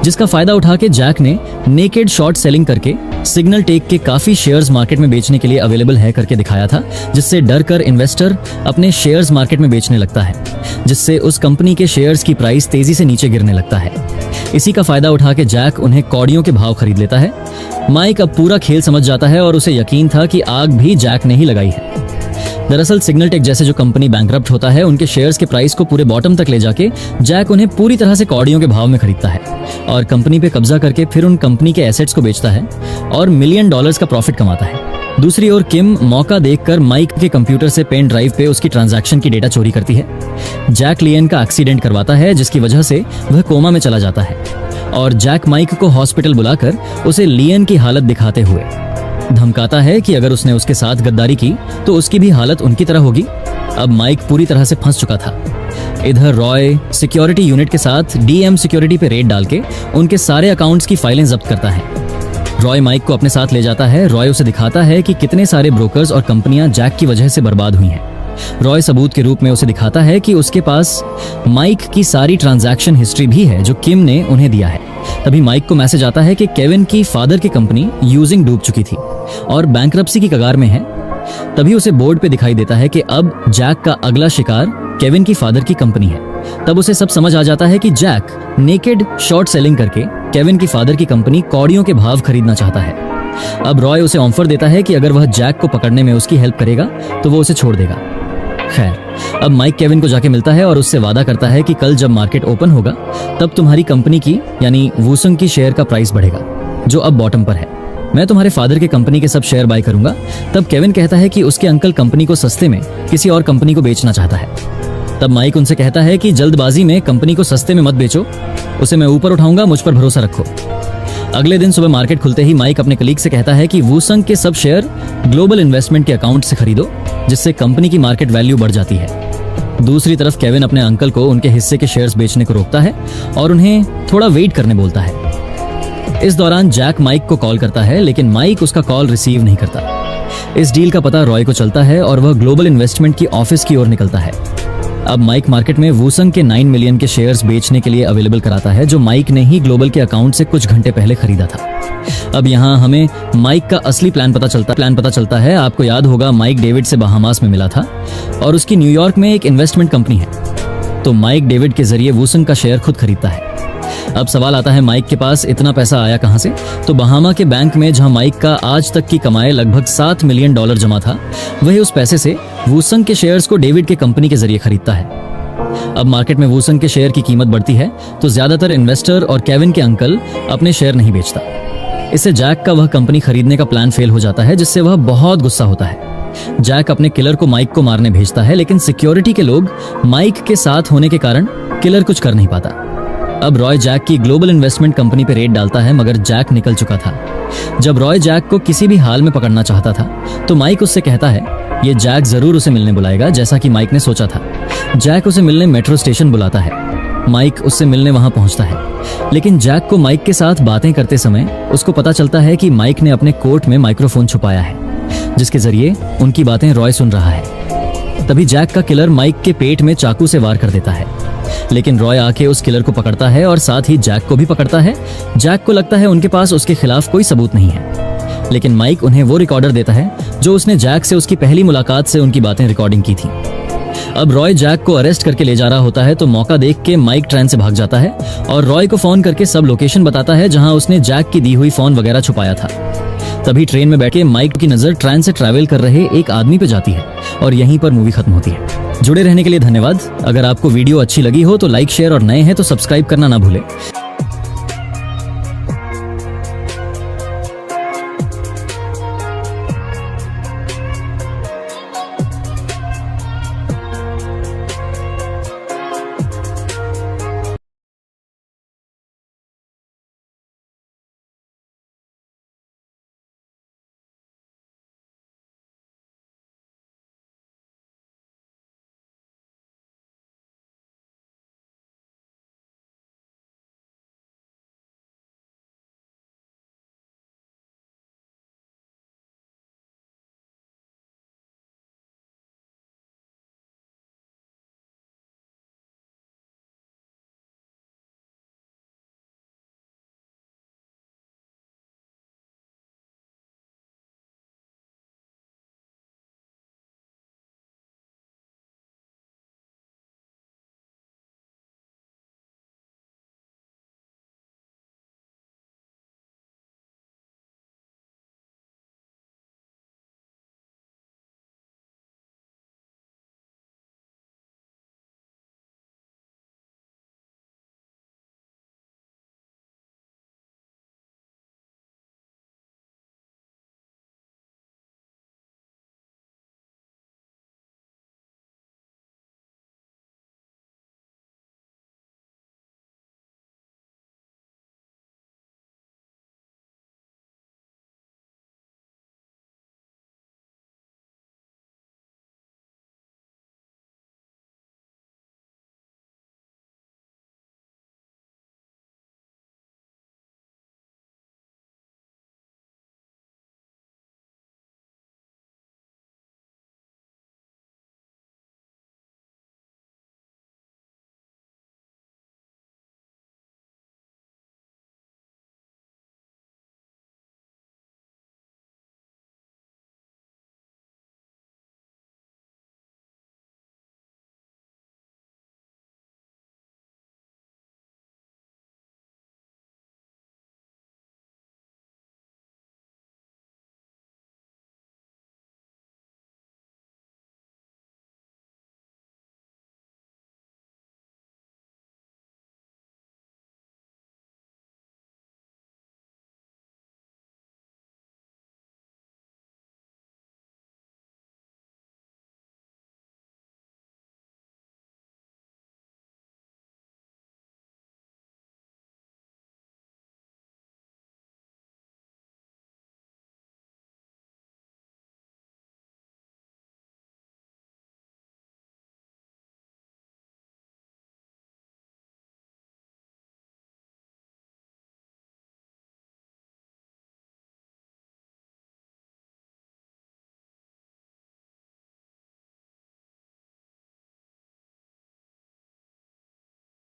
जिसका फायदा उठा के जैक ने नेकेड शॉर्ट सेलिंग करके सिग्नल टेक के काफी शेयर्स मार्केट में बेचने के लिए अवेलेबल है करके दिखाया था, जिससे डर कर इन्वेस्टर अपने शेयर्स मार्केट में बेचने लगता है, जिससे उस कंपनी के शेयर्स की प्राइस तेजी से नीचे गिरने लगता है। इसी का फायदा उठा के जैक उन्हें कौड़ियों के भाव खरीद लेता है। माइक अब पूरा खेल समझ जाता है और उसे यकीन था कि आग भी जैक ने ही लगाई है। दरअसल सिग्नल टेक जैसे जो कंपनी बैंकरप्ट होता है, उनके शेयर्स के प्राइस को पूरे बॉटम तक ले जाके जैक उन्हें पूरी तरह से कौड़ियों के भाव में खरीदता है और कंपनी पे कब्जा करके फिर उन कंपनी के एसेट्स को बेचता है और $1 मिलियन का प्रॉफिट कमाता है। दूसरी ओर किम मौका देखकर माइक के कंप्यूटर से पेन ड्राइव पे उसकी ट्रांजैक्शन की डेटा चोरी करती है। जैक लियन का एक्सीडेंट करवाता है, जिसकी वजह से वह कोमा में चला जाता है, और जैक माइक को हॉस्पिटल बुलाकर उसे लियन की हालत दिखाते हुए धमकाता है कि अगर उसने उसके साथ गद्दारी की तो उसकी भी हालत उनकी तरह होगी। अब माइक पूरी तरह से फंस चुका था। इधर रॉय सिक्योरिटी यूनिट के साथ डीएम सिक्योरिटी पे रेड डाल के उनके सारे अकाउंट्स की फाइलें जब्त करता है। रॉय माइक को अपने साथ ले जाता है। रॉय उसे दिखाता है कि कितने सारे ब्रोकर्स और कंपनियां जैक की वजह से बर्बाद हुई हैं। रॉय सबूत के रूप में उसे दिखाता है कि उसके पास माइक की सारी ट्रांजैक्शन हिस्ट्री भी है जो किम ने उन्हें दिया है। तभी माइक को मैसेज आता है कि केविन की फादर की कंपनी यूजिंग डूब चुकी थी और बैंकरप्सी की कगार में है। तभी उसे बोर्ड पे दिखाई देता है कि अब जैक का अगला शिकार केविन की फादर की कंपनी है। तब उसे सब समझ आ जाता है कि जैक नेकेड शॉर्ट सेलिंग करके केविन की फादर की कंपनी कौड़ियों के भाव खरीदना चाहता है। अब रॉय उसे ऑफर देता है कि अगर वह जैक को पकड़ने में उसकी हेल्प करेगा तो वो उसे छोड़ देगा। खैर, अब माइक केविन को जाके मिलता है और उससे वादा करता है कि कल जब मार्केट ओपन होगा तब तुम्हारी कंपनी की यानी वूसंग की शेयर का प्राइस बढ़ेगा, जो अब बॉटम पर है। मैं तुम्हारे फादर के कंपनी के सब शेयर बाय करूंगा। तब केविन कहता है कि उसके अंकल कंपनी को सस्ते में किसी और कंपनी को बेचना चाहता है। तब माइक उनसे कहता है कि जल्दबाजी में कंपनी को सस्ते में मत बेचो, उसे मैं ऊपर उठाऊंगा, मुझ पर भरोसा रखो। अगले दिन सुबह मार्केट खुलते ही माइक अपने कलीग से कहता है कि वूसंग के सब शेयर ग्लोबल इन्वेस्टमेंट के अकाउंट से खरीदो, जिससे कंपनी की मार्केट वैल्यू बढ़ जाती है। दूसरी तरफ केविन अपने अंकल को उनके हिस्से के शेयर्स बेचने को रोकता है और उन्हें थोड़ा वेट करने बोलता है। इस दौरान जैक माइक को कॉल करता है, लेकिन माइक उसका कॉल रिसीव नहीं करता। इस डील का पता रॉय को चलता है और वह ग्लोबल इन्वेस्टमेंट की ऑफिस की ओर निकलता है। अब माइक मार्केट में वूसंग के 9 मिलियन के शेयर्स बेचने के लिए अवेलेबल कराता है, जो माइक ने ही ग्लोबल के अकाउंट से कुछ घंटे पहले खरीदा था। अब यहाँ हमें माइक का असली प्लान पता चलता है। आपको याद होगा माइक डेविड से बहामास में मिला था और उसकी न्यूयॉर्क में एक इन्वेस्टमेंट कंपनी है। तो माइक डेविड के जरिए वूसंग का शेयर खुद खरीदता है। अब सवाल आता है माइक के पास इतना पैसा आया कहां से? तो बहामा के बैंक में जहां माइक का आज तक की कमाई लगभग $7 मिलियन जमा था, वही उस पैसे से वूसंग के शेयर्स को डेविड के कंपनी के जरिए खरीदता है। अब मार्केट में वूसंग के शेयर की कीमत बढ़ती है तो ज्यादातर इन्वेस्टर और केविन के अंकल अपने शेयर नहीं बेचता। इससे जैक का वह कंपनी खरीदने का प्लान फेल हो जाता है, जिससे वह बहुत गुस्सा होता है। जैक अपने किलर को माइक को मारने भेजता है, लेकिन सिक्योरिटी के लोग माइक के साथ होने के कारण किलर कुछ कर नहीं पाता। अब रॉय जैक की ग्लोबल इन्वेस्टमेंट कंपनी पे रेड डालता है, मगर जैक निकल चुका था। जब रॉय जैक को किसी भी हाल में पकड़ना चाहता था तो माइक उससे कहता है ये जैक जरूर उसे मिलने बुलाएगा, जैसा कि माइक ने सोचा था। जैक उसे मिलने मेट्रो स्टेशन बुलाता है। माइक उससे मिलने वहां पहुंचता है, लेकिन जैक को माइक के साथ बातें करते समय उसको पता चलता है कि माइक ने अपने कोट में माइक्रोफोन छुपाया है, जिसके जरिए उनकी बातें रॉय सुन रहा है। तभी जैक का किलर माइक के पेट में चाकू से वार कर देता है, लेकिन रॉय आके उस किलर को पकड़ता है और साथ ही जैक को भी पकड़ता है। जैक को लगता है उनके पास उसके खिलाफ कोई सबूत नहीं है, लेकिन माइक उन्हें वो रिकॉर्डर देता है जो उसने जैक से उसकी पहली मुलाकात से उनकी बातें रिकॉर्डिंग की थी। अब रॉय जैक को अरेस्ट करके ले जा रहा होता है तो मौका देख के माइक ट्रेन से भाग जाता है और रॉय को फोन करके सब लोकेशन बताता है जहां उसने जैक की दी हुई फोन वगैरह छुपाया था। तभी ट्रेन में बैठे माइक की नजर ट्रेन से ट्रैवल कर रहे एक आदमी पे जाती है और यहीं पर मूवी खत्म होती है। जुड़े रहने के लिए धन्यवाद। अगर आपको वीडियो अच्छी लगी हो तो लाइक, शेयर और नए हैं तो सब्सक्राइब करना ना भूलें।